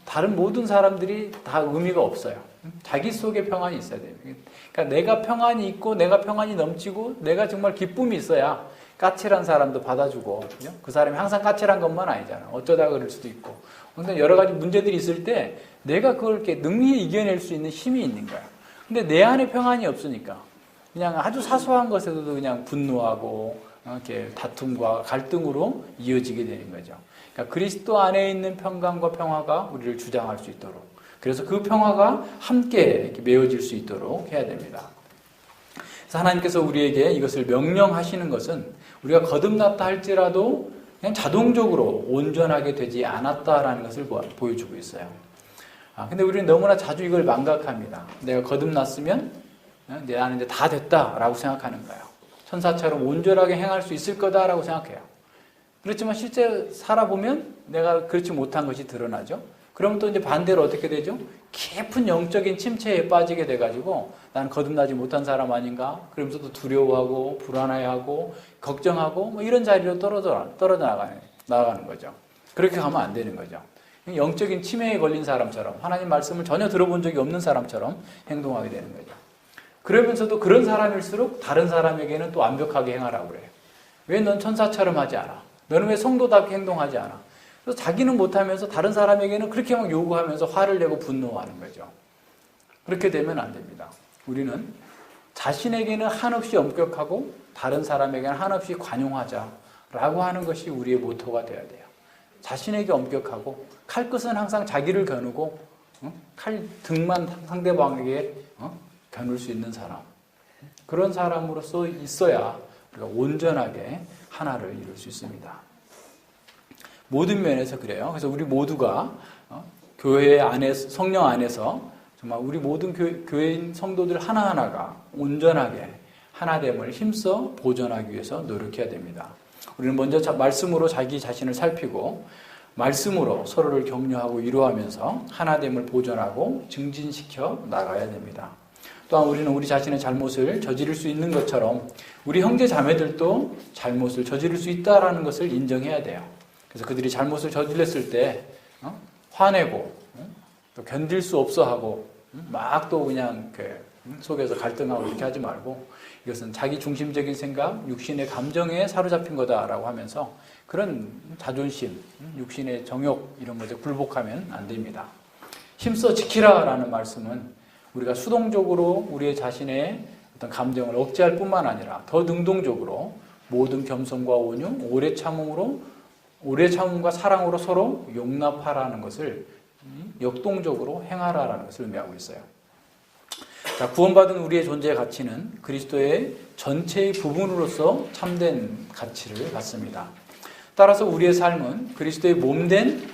다른 모든 사람들이 다 의미가 없어요. 자기 속에 평안이 있어야 돼요. 그러니까 내가 평안이 있고 내가 평안이 넘치고 내가 정말 기쁨이 있어야 까칠한 사람도 받아주고 그 사람이 항상 까칠한 것만 아니잖아. 어쩌다가 그럴 수도 있고 여러 가지 문제들이 있을 때 내가 그걸 이렇게 능히 이겨낼 수 있는 힘이 있는 거야. 근데 내 안에 평안이 없으니까 그냥 아주 사소한 것에서도 그냥 분노하고 이렇게 다툼과 갈등으로 이어지게 되는 거죠. 그러니까 그리스도 안에 있는 평강과 평화가 우리를 주장할 수 있도록 그래서 그 평화가 함께 이렇게 메어질 수 있도록 해야 됩니다. 그래서 하나님께서 우리에게 이것을 명령하시는 것은 우리가 거듭났다 할지라도 그냥 자동적으로 온전하게 되지 않았다라는 것을 보여주고 있어요. 근데 우리는 너무나 자주 이걸 망각합니다. 내가 거듭났으면 나는 이제 다 됐다라고 생각하는 거예요. 천사처럼 온전하게 행할 수 있을 거다라고 생각해요. 그렇지만 실제 살아보면 내가 그렇지 못한 것이 드러나죠. 그러면 또 이제 반대로 어떻게 되죠? 깊은 영적인 침체에 빠지게 돼가지고 나는 거듭나지 못한 사람 아닌가? 그러면서 또 두려워하고 불안해하고 걱정하고 뭐 이런 자리로 떨어져 나가는 거죠. 그렇게 가면 안 되는 거죠. 영적인 치매에 걸린 사람처럼 하나님 말씀을 전혀 들어본 적이 없는 사람처럼 행동하게 되는 거죠. 그러면서도 그런 사람일수록 다른 사람에게는 또 완벽하게 행하라고 그래요. 왜 넌 천사처럼 하지 않아? 너는 왜 성도답게 행동하지 않아? 그래서 자기는 못하면서 다른 사람에게는 그렇게 막 요구하면서 화를 내고 분노하는 거죠. 그렇게 되면 안 됩니다. 우리는 자신에게는 한없이 엄격하고 다른 사람에게는 한없이 관용하자라고 하는 것이 우리의 모토가 되어야 돼요. 자신에게 엄격하고 칼끝은 항상 자기를 겨누고 칼 등만 상대방에게 겨눌 수 있는 사람, 그런 사람으로서 있어야 우리가 온전하게 하나를 이룰 수 있습니다. 모든 면에서 그래요. 그래서 우리 모두가 교회 안에서, 성령 안에서 정말 우리 모든 교회인 성도들 하나하나가 온전하게 하나됨을 힘써 보존하기 위해서 노력해야 됩니다. 우리는 먼저 말씀으로 자기 자신을 살피고 말씀으로 서로를 격려하고 위로하면서 하나됨을 보존하고 증진시켜 나가야 됩니다. 또한 우리는 우리 자신의 잘못을 저지를 수 있는 것처럼 우리 형제 자매들도 잘못을 저지를 수 있다는 것을 인정해야 돼요. 그래서 그들이 잘못을 저질렀을 때 화내고 또 견딜 수 없어 하고 막 또 그냥 속에서 갈등하고 이렇게 하지 말고 이것은 자기 중심적인 생각, 육신의 감정에 사로잡힌 거다라고 하면서 그런 자존심, 육신의 정욕 이런 것에 굴복하면 안 됩니다. 힘써 지키라라는 말씀은 우리가 수동적으로 우리의 자신의 어떤 감정을 억제할 뿐만 아니라 더 능동적으로 모든 겸손과 온유, 오래 참음과 사랑으로 서로 용납하라는 것을 역동적으로 행하라라는 것을 의미하고 있어요. 자, 구원받은 우리의 존재의 가치는 그리스도의 전체의 부분으로서 참된 가치를 갖습니다. 따라서 우리의 삶은 그리스도의 몸된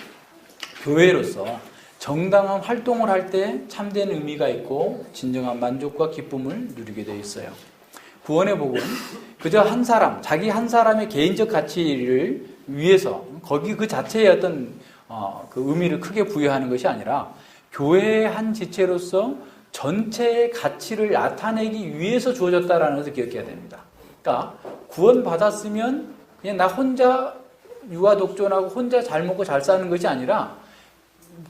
교회로서 정당한 활동을 할 때 참된 의미가 있고 진정한 만족과 기쁨을 누리게 되어 있어요. 구원의 복은 그저 한 사람, 자기 한 사람의 개인적 가치를 위해서 거기 그 자체의 어떤 그 의미를 크게 부여하는 것이 아니라 교회의 한 지체로서 전체의 가치를 나타내기 위해서 주어졌다라는 것을 기억해야 됩니다. 그러니까 구원받았으면 그냥 나 혼자 유아독존하고 혼자 잘 먹고 잘 사는 것이 아니라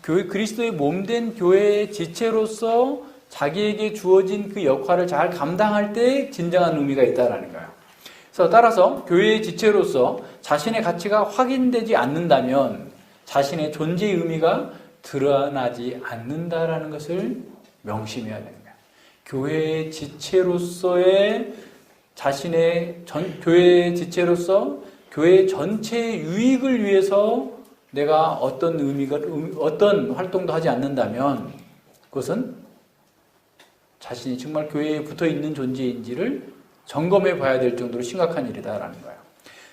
그리스도의 몸된 교회의 지체로서 자기에게 주어진 그 역할을 잘 감당할 때 진정한 의미가 있다는 거예요. 그래서 따라서 교회의 지체로서 자신의 가치가 확인되지 않는다면 자신의 존재의 의미가 드러나지 않는다라는 것을 명심해야 되는 거예요. 교회의 지체로서의 교회의 지체로서 교회 전체의 유익을 위해서 내가 어떤 활동도 하지 않는다면 그것은 자신이 정말 교회에 붙어 있는 존재인지를 점검해 봐야 될 정도로 심각한 일이다라는 거예요.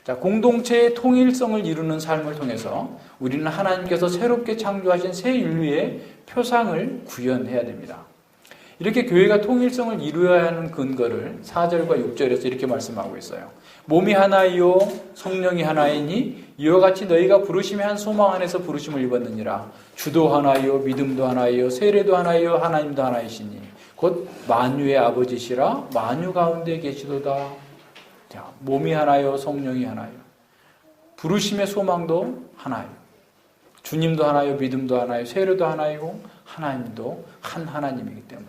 자, 공동체의 통일성을 이루는 삶을 통해서 우리는 하나님께서 새롭게 창조하신 새 인류의 표상을 구현해야 됩니다. 이렇게 교회가 통일성을 이루어야 하는 근거를 4절과 6절에서 이렇게 말씀하고 있어요. 몸이 하나이요 성령이 하나이니 이와 같이 너희가 부르심의 한 소망 안에서 부르심을 입었느니라. 주도 하나이요 믿음도 하나이요 세례도 하나이요 하나님도 하나이시니 곧 만유의 아버지시라 만유 가운데 계시도다. 자, 몸이 하나요 성령이 하나요 부르심의 소망도 하나요 주님도 하나요 믿음도 하나요 세례도 하나이고 하나님도 한 하나님이기 때문에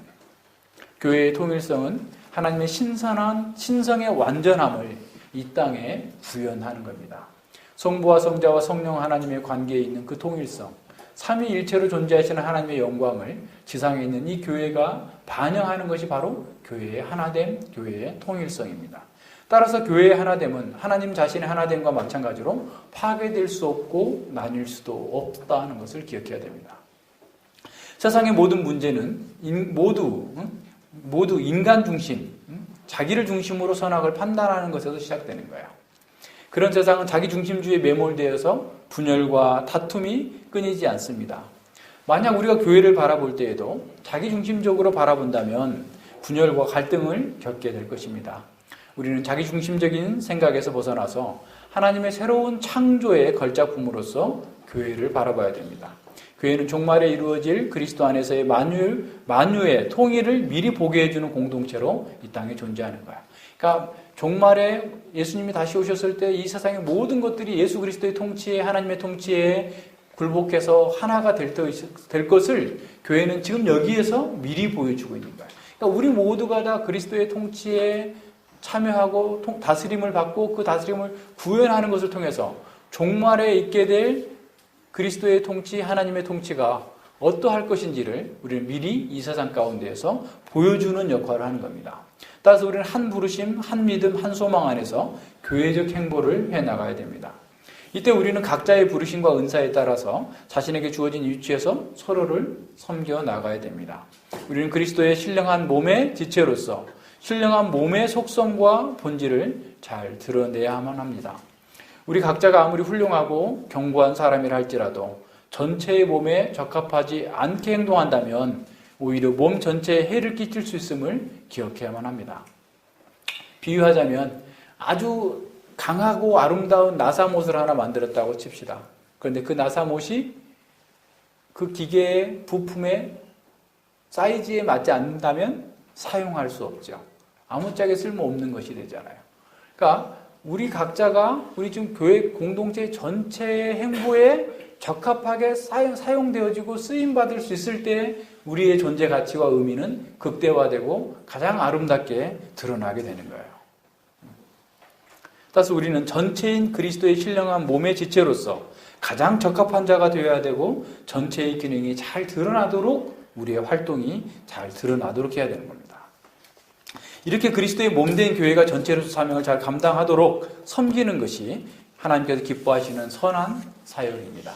교회의 통일성은 하나님의 신성의 완전함을 이 땅에 구현하는 겁니다. 성부와 성자와 성령 하나님의 관계에 있는 그 통일성, 삼위일체로 존재하시는 하나님의 영광을 지상에 있는 이 교회가 반영하는 것이 바로 교회의 하나됨, 교회의 통일성입니다. 따라서 교회의 하나됨은 하나님 자신의 하나됨과 마찬가지로 파괴될 수 없고 나뉠 수도 없다는 것을 기억해야 됩니다. 세상의 모든 문제는 모두 인간 중심, 자기를 중심으로 선악을 판단하는 것에서 시작되는 거예요. 그런 세상은 자기 중심주의에 매몰되어서 분열과 다툼이 끊이지 않습니다. 만약 우리가 교회를 바라볼 때에도 자기 중심적으로 바라본다면 분열과 갈등을 겪게 될 것입니다. 우리는 자기 중심적인 생각에서 벗어나서 하나님의 새로운 창조의 걸작품으로서 교회를 바라봐야 됩니다. 교회는 종말에 이루어질 그리스도 안에서의 만유의 통일을 미리 보게 해주는 공동체로 이 땅에 존재하는 거야. 그러니까 종말에 예수님이 다시 오셨을 때 이 세상의 모든 것들이 예수 그리스도의 통치에, 하나님의 통치에 굴복해서 하나가 될 것을 교회는 지금 여기에서 미리 보여주고 있는 거야. 그러니까 우리 모두가 다 그리스도의 통치에 참여하고 다스림을 받고 그 다스림을 구현하는 것을 통해서 종말에 있게 될 그리스도의 통치, 하나님의 통치가 어떠할 것인지를 우리는 미리 이 세상 가운데에서 보여주는 역할을 하는 겁니다. 따라서 우리는 한 부르심, 한 믿음, 한 소망 안에서 교회적 행보를 해나가야 됩니다. 이때 우리는 각자의 부르심과 은사에 따라서 자신에게 주어진 위치에서 서로를 섬겨 나가야 됩니다. 우리는 그리스도의 신령한 몸의 지체로서 신령한 몸의 속성과 본질을 잘 드러내야만 합니다. 우리 각자가 아무리 훌륭하고 견고한 사람이라 할지라도 전체의 몸에 적합하지 않게 행동한다면 오히려 몸 전체에 해를 끼칠 수 있음을 기억해야만 합니다. 비유하자면 아주 강하고 아름다운 나사못을 하나 만들었다고 칩시다. 그런데 그 나사못이 그 기계의 부품의 사이즈에 맞지 않는다면 사용할 수 없죠. 아무짝에 쓸모없는 것이 되잖아요. 그러니까 우리 각자가 우리 지금 교회 공동체 전체의 행보에 적합하게 사용되어지고 쓰임받을 수 있을 때 우리의 존재 가치와 의미는 극대화되고 가장 아름답게 드러나게 되는 거예요. 따라서 우리는 전체인 그리스도의 신령한 몸의 지체로서 가장 적합한 자가 되어야 되고 전체의 기능이 잘 드러나도록 우리의 활동이 잘 드러나도록 해야 되는 겁니다. 이렇게 그리스도의 몸된 교회가 전체로서 사명을 잘 감당하도록 섬기는 것이 하나님께서 기뻐하시는 선한 사역입니다.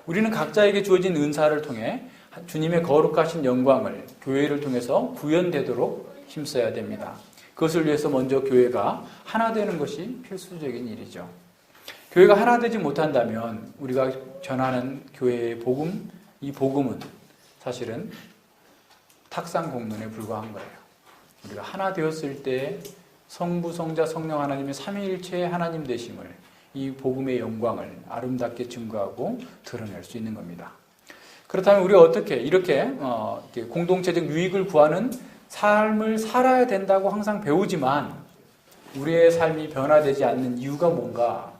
우리는 각자에게 주어진 은사를 통해 주님의 거룩하신 영광을 교회를 통해서 구현되도록 힘써야 됩니다. 그것을 위해서 먼저 교회가 하나 되는 것이 필수적인 일이죠. 교회가 하나 되지 못한다면 우리가 전하는 교회의 복음, 이 복음은 사실은 탁상 공론에 불과한 거예요. 우리가 하나 되었을 때 성부, 성자, 성령 하나님의 삼위일체의 하나님 되심을, 이 복음의 영광을 아름답게 증거하고 드러낼 수 있는 겁니다. 그렇다면 우리가 어떻게 이렇게 공동체적 유익을 구하는 삶을 살아야 된다고 항상 배우지만 우리의 삶이 변화되지 않는 이유가 뭔가?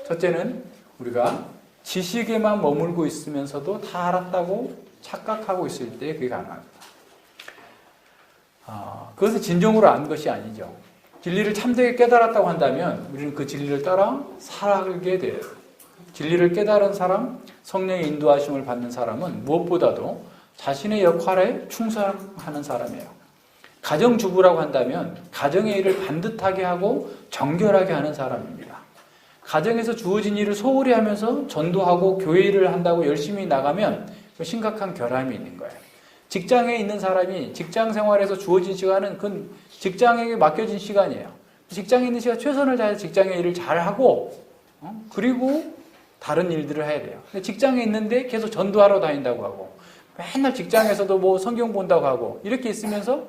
첫째는 우리가 지식에만 머물고 있으면서도 다 알았다고 착각하고 있을 때 그게 가능합니다. 그것은 진정으로 안 것이 아니죠. 진리를 참되게 깨달았다고 한다면 우리는 그 진리를 따라 살아가게 돼요. 진리를 깨달은 사람, 성령의 인도하심을 받는 사람은 무엇보다도 자신의 역할에 충성하는 사람이에요. 가정주부라고 한다면 가정의 일을 반듯하게 하고 정결하게 하는 사람입니다. 가정에서 주어진 일을 소홀히 하면서 전도하고 교회 일을 한다고 열심히 나가면 심각한 결함이 있는 거예요. 직장에 있는 사람이 직장 생활에서 주어진 시간은 그건 직장에게 맡겨진 시간이에요. 직장에 있는 시간 최선을 다해서 직장의 일을 잘하고 그리고 다른 일들을 해야 돼요. 근데 직장에 있는데 계속 전도하러 다닌다고 하고 맨날 직장에서도 뭐 성경 본다고 하고 이렇게 있으면서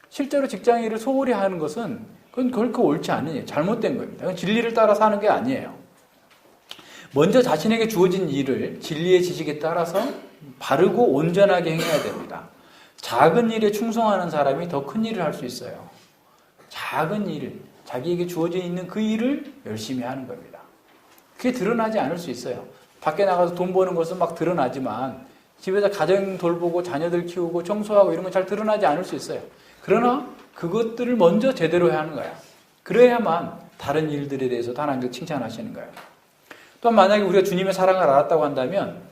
실제로 직장 일을 소홀히 하는 것은 그건 결코 옳지 않은 일, 잘못된 겁니다. 그건 진리를 따라 사는 게 아니에요. 먼저 자신에게 주어진 일을 진리의 지식에 따라서 바르고 온전하게 행해야 됩니다. 작은 일에 충성하는 사람이 더 큰 일을 할 수 있어요. 작은 일, 자기에게 주어져 있는 그 일을 열심히 하는 겁니다. 그게 드러나지 않을 수 있어요. 밖에 나가서 돈 버는 것은 막 드러나지만 집에서 가정 돌보고 자녀들 키우고 청소하고 이런 건 잘 드러나지 않을 수 있어요. 그러나 그것들을 먼저 제대로 해야 하는 거야. 그래야만 다른 일들에 대해서도 하나님께 칭찬하시는 거예요. 또한 만약에 우리가 주님의 사랑을 알았다고 한다면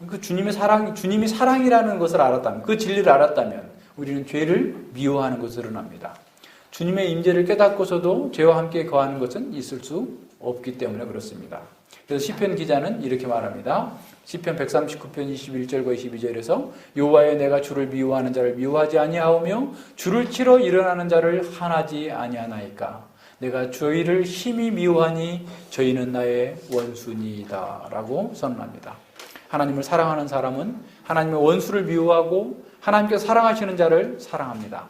그 주님이 사랑이라는 것을 알았다면, 그 진리를 알았다면 우리는 죄를 미워하는 것으로 드러납니다. 주님의 임재를 깨닫고서도 죄와 함께 거하는 것은 있을 수 없기 때문에 그렇습니다. 그래서 시편 기자는 이렇게 말합니다. 시편 139편 21절과 22절에서 여호와여 내가 주를 미워하는 자를 미워하지 아니하오며 주를 치러 일어나는 자를 한하지 아니하나이까. 내가 저희를 심히 미워하니 저희는 나의 원수니이다 라고 선언합니다. 하나님을 사랑하는 사람은 하나님의 원수를 미워하고 하나님께서 사랑하시는 자를 사랑합니다.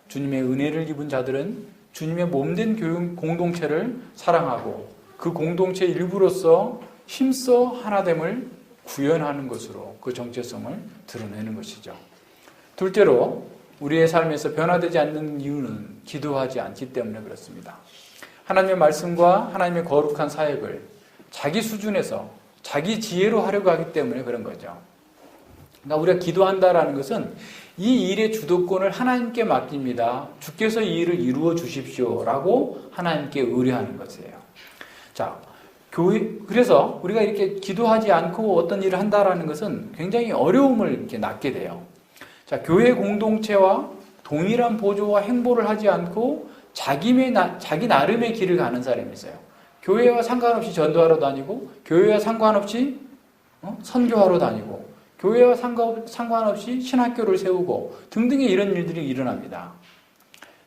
주님의 은혜를 입은 자들은 주님의 몸된 교육 공동체를 사랑하고 그 공동체 일부로서 힘써 하나됨을 구현하는 것으로 그 정체성을 드러내는 것이죠. 둘째로 우리의 삶에서 변화되지 않는 이유는 기도하지 않기 때문에 그렇습니다. 하나님의 말씀과 하나님의 거룩한 사역을 자기 수준에서 자기 지혜로 하려고 하기 때문에 그런 거죠. 그러니까 우리가 기도한다라는 것은 이 일의 주도권을 하나님께 맡깁니다. 주께서 이 일을 이루어 주십시오라고 하나님께 의뢰하는 것이에요. 자, 그래서 우리가 이렇게 기도하지 않고 어떤 일을 한다라는 것은 굉장히 어려움을 이렇게 낳게 돼요. 자, 교회 공동체와 동일한 보조와 행보를 하지 않고 자기 나름의 길을 가는 사람이 있어요. 교회와 상관없이 전도하러 다니고, 교회와 상관없이 선교하러 다니고, 교회와 상관없이 신학교를 세우고 등등의 이런 일들이 일어납니다.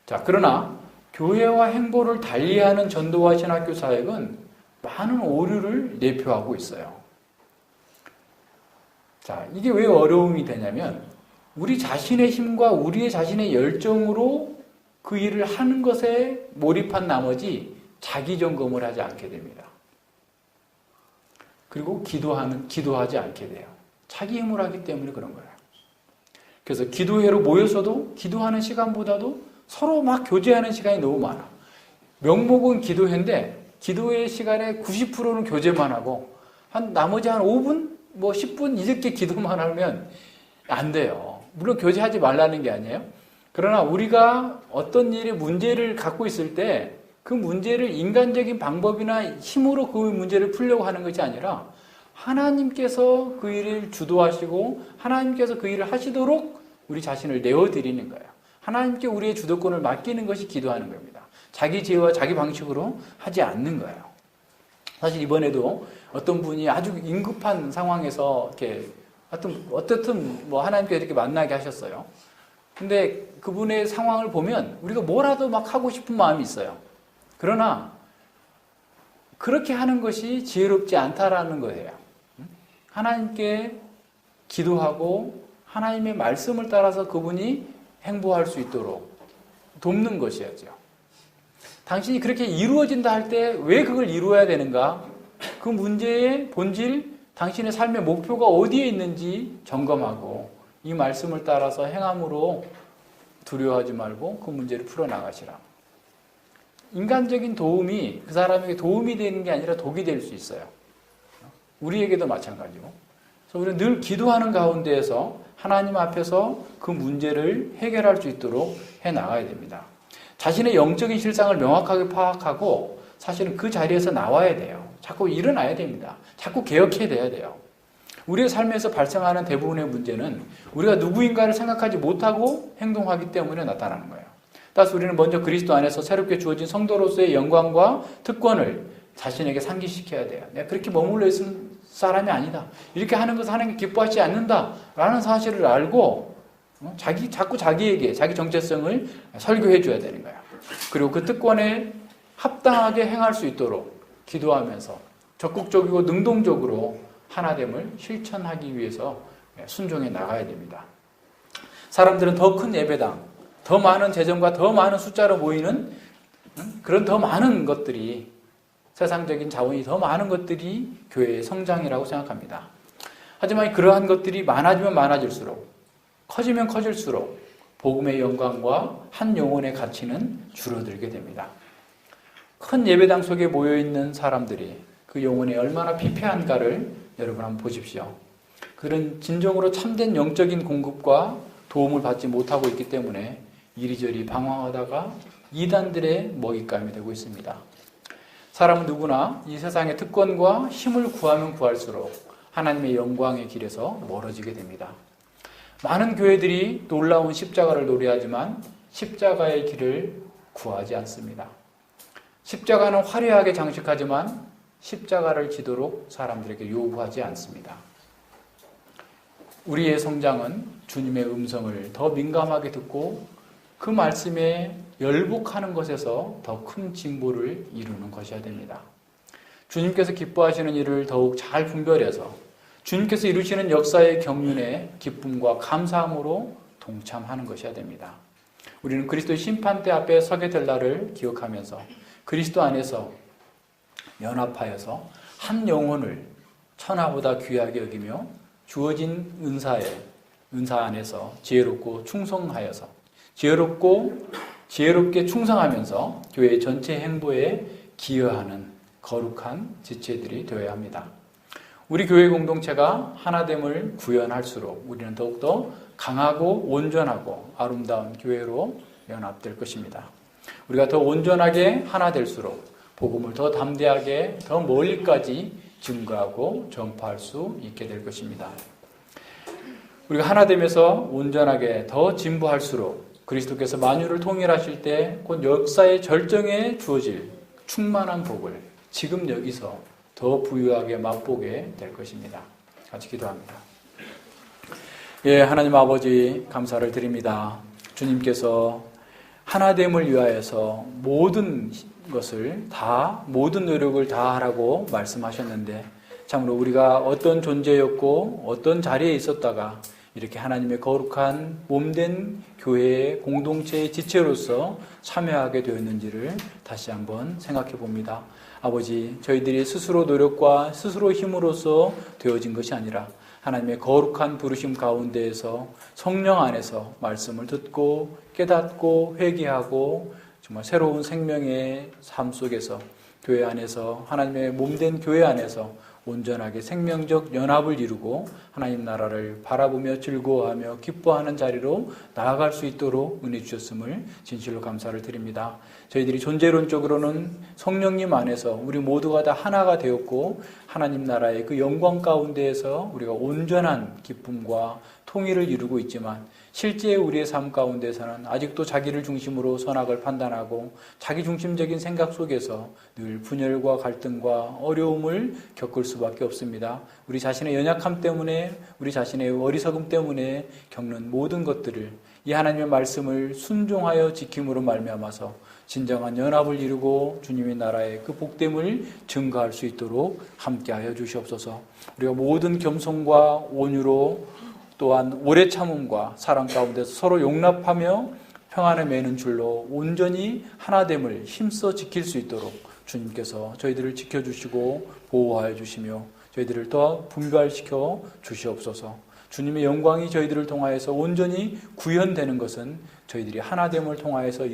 자, 그러나 교회와 행보를 달리하는 전도와 신학교 사역은 많은 오류를 내포하고 있어요. 자, 이게 왜 어려움이 되냐면 우리 자신의 힘과 우리의 자신의 열정으로 그 일을 하는 것에 몰입한 나머지 자기 점검을 하지 않게 됩니다. 그리고 기도하지 않게 돼요. 자기 힘으로 하기 때문에 그런 거예요. 그래서 기도회로 모여서도 기도하는 시간보다도 서로 막 교제하는 시간이 너무 많아. 명목은 기도회인데 기도회 시간의 90%는 교제만 하고 나머지 한 5분, 10분 이렇게 기도만 하면 안 돼요. 물론 교제하지 말라는 게 아니에요. 그러나 우리가 어떤 일에 문제를 갖고 있을 때 그 문제를 인간적인 방법이나 힘으로 그 문제를 풀려고 하는 것이 아니라 하나님께서 그 일을 주도하시고 하나님께서 그 일을 하시도록 우리 자신을 내어드리는 거예요. 하나님께 우리의 주도권을 맡기는 것이 기도하는 겁니다. 자기 지혜와 자기 방식으로 하지 않는 거예요. 사실 이번에도 어떤 분이 아주 긴급한 상황에서 이렇게 어떻든 하나님께 이렇게 만나게 하셨어요. 근데 그분의 상황을 보면 우리가 뭐라도 막 하고 싶은 마음이 있어요. 그러나 그렇게 하는 것이 지혜롭지 않다라는 거예요. 하나님께 기도하고 하나님의 말씀을 따라서 그분이 행보할 수 있도록 돕는 것이었죠. 당신이 그렇게 이루어진다 할 때 왜 그걸 이루어야 되는가? 그 문제의 본질, 당신의 삶의 목표가 어디에 있는지 점검하고 이 말씀을 따라서 행함으로 두려워하지 말고 그 문제를 풀어나가시라. 인간적인 도움이 그 사람에게 도움이 되는 게 아니라 독이 될 수 있어요. 우리에게도 마찬가지고. 그래서 우리는 늘 기도하는 가운데에서 하나님 앞에서 그 문제를 해결할 수 있도록 해나가야 됩니다. 자신의 영적인 실상을 명확하게 파악하고 사실은 그 자리에서 나와야 돼요. 자꾸 일어나야 됩니다. 자꾸 개혁해야 돼요. 우리의 삶에서 발생하는 대부분의 문제는 우리가 누구인가를 생각하지 못하고 행동하기 때문에 나타나는 거예요. 따라서 우리는 먼저 그리스도 안에서 새롭게 주어진 성도로서의 영광과 특권을 자신에게 상기시켜야 돼요. 내가 그렇게 머물러 있을 사람이 아니다. 이렇게 하는 것을 하나님께 기뻐하지 않는다라는 사실을 알고 자꾸 자기에게 자기 정체성을 설교해 줘야 되는 거예요. 그리고 그 특권에 합당하게 행할 수 있도록 기도하면서 적극적이고 능동적으로 하나됨을 실천하기 위해서 순종해 나가야 됩니다. 사람들은 더 큰 예배당, 더 많은 재정과 더 많은 숫자로 모이는 그런 더 많은 것들이, 세상적인 자원이 더 많은 것들이 교회의 성장이라고 생각합니다. 하지만 그러한 것들이 많아지면 많아질수록, 커지면 커질수록 복음의 영광과 한 영혼의 가치는 줄어들게 됩니다. 큰 예배당 속에 모여있는 사람들이 그 영혼이 얼마나 피폐한가를 여러분 한번 보십시오. 그런 진정으로 참된 영적인 공급과 도움을 받지 못하고 있기 때문에 이리저리 방황하다가 이단들의 먹잇감이 되고 있습니다. 사람은 누구나 이 세상의 특권과 힘을 구하면 구할수록 하나님의 영광의 길에서 멀어지게 됩니다. 많은 교회들이 놀라운 십자가를 노래하지만 십자가의 길을 구하지 않습니다. 십자가는 화려하게 장식하지만 십자가를 지도록 사람들에게 요구하지 않습니다. 우리의 성장은 주님의 음성을 더 민감하게 듣고 그 말씀에 열복하는 것에서 더 큰 진보를 이루는 것이어야 됩니다. 주님께서 기뻐하시는 일을 더욱 잘 분별해서 주님께서 이루시는 역사의 경륜에 기쁨과 감사함으로 동참하는 것이어야 됩니다. 우리는 그리스도의 심판대 앞에 서게 될 날을 기억하면서 그리스도 안에서 연합하여서 한 영혼을 천하보다 귀하게 여기며 주어진 은사 안에서 지혜롭고 충성하여서 지혜롭게 충성하면서 교회 전체 행보에 기여하는 거룩한 지체들이 되어야 합니다. 우리 교회 공동체가 하나됨을 구현할수록 우리는 더욱더 강하고 온전하고 아름다운 교회로 연합될 것입니다. 우리가 더 온전하게 하나 될수록 복음을 더 담대하게 더 멀리까지 증거하고 전파할 수 있게 될 것입니다. 우리가 하나됨에서 온전하게 더 진보할수록 그리스도께서 만유를 통일하실 때 곧 역사의 절정에 주어질 충만한 복을 지금 여기서 더 부유하게 맛보게 될 것입니다. 같이 기도합니다. 예, 하나님 아버지 감사를 드립니다. 주님께서 하나됨을 위하여서 모든 노력을 다 하라고 말씀하셨는데 참으로 우리가 어떤 존재였고 어떤 자리에 있었다가 이렇게 하나님의 거룩한 몸된 교회의 공동체의 지체로서 참여하게 되었는지를 다시 한번 생각해 봅니다. 아버지, 저희들이 스스로 노력과 스스로 힘으로써 되어진 것이 아니라 하나님의 거룩한 부르심 가운데에서 성령 안에서 말씀을 듣고 깨닫고 회개하고 정말 새로운 생명의 삶 속에서 교회 안에서 하나님의 몸된 교회 안에서 온전하게 생명적 연합을 이루고 하나님 나라를 바라보며 즐거워하며 기뻐하는 자리로 나아갈 수 있도록 은혜 주셨음을 진실로 감사를 드립니다. 저희들이 존재론적으로는 성령님 안에서 우리 모두가 다 하나가 되었고 하나님 나라의 그 영광 가운데에서 우리가 온전한 기쁨과 통일을 이루고 있지만 실제 우리의 삶 가운데서는 아직도 자기를 중심으로 선악을 판단하고 자기 중심적인 생각 속에서 늘 분열과 갈등과 어려움을 겪을 수밖에 없습니다. 우리 자신의 연약함 때문에 우리 자신의 어리석음 때문에 겪는 모든 것들을 이 하나님의 말씀을 순종하여 지킴으로 말미암아서 진정한 연합을 이루고 주님의 나라의 그 복됨을 증거할 수 있도록 함께하여 주시옵소서. 우리가 모든 겸손과 온유로 또한 오래 참음과 사랑 가운데서 서로 용납하며 평안을 매는 줄로 온전히 하나됨을 힘써 지킬 수 있도록 주님께서 저희들을 지켜주시고 보호하여 주시며 저희들을 더 분별시켜 주시옵소서. 주님의 영광이 저희들을 통하여서 온전히 구현되는 것은 저희들이 하나됨을 통하여서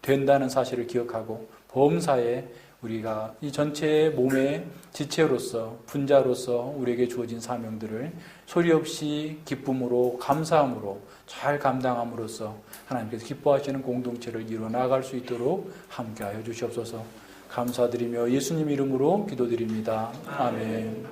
된다는 사실을 기억하고 범사에 우리가 이 전체의 몸의 지체로서 분자로서 우리에게 주어진 사명들을 소리 없이 기쁨으로 감사함으로 잘 감당함으로써 하나님께서 기뻐하시는 공동체를 이루어 나아갈 수 있도록 함께하여 주시옵소서. 감사드리며 예수님 이름으로 기도드립니다. 아멘.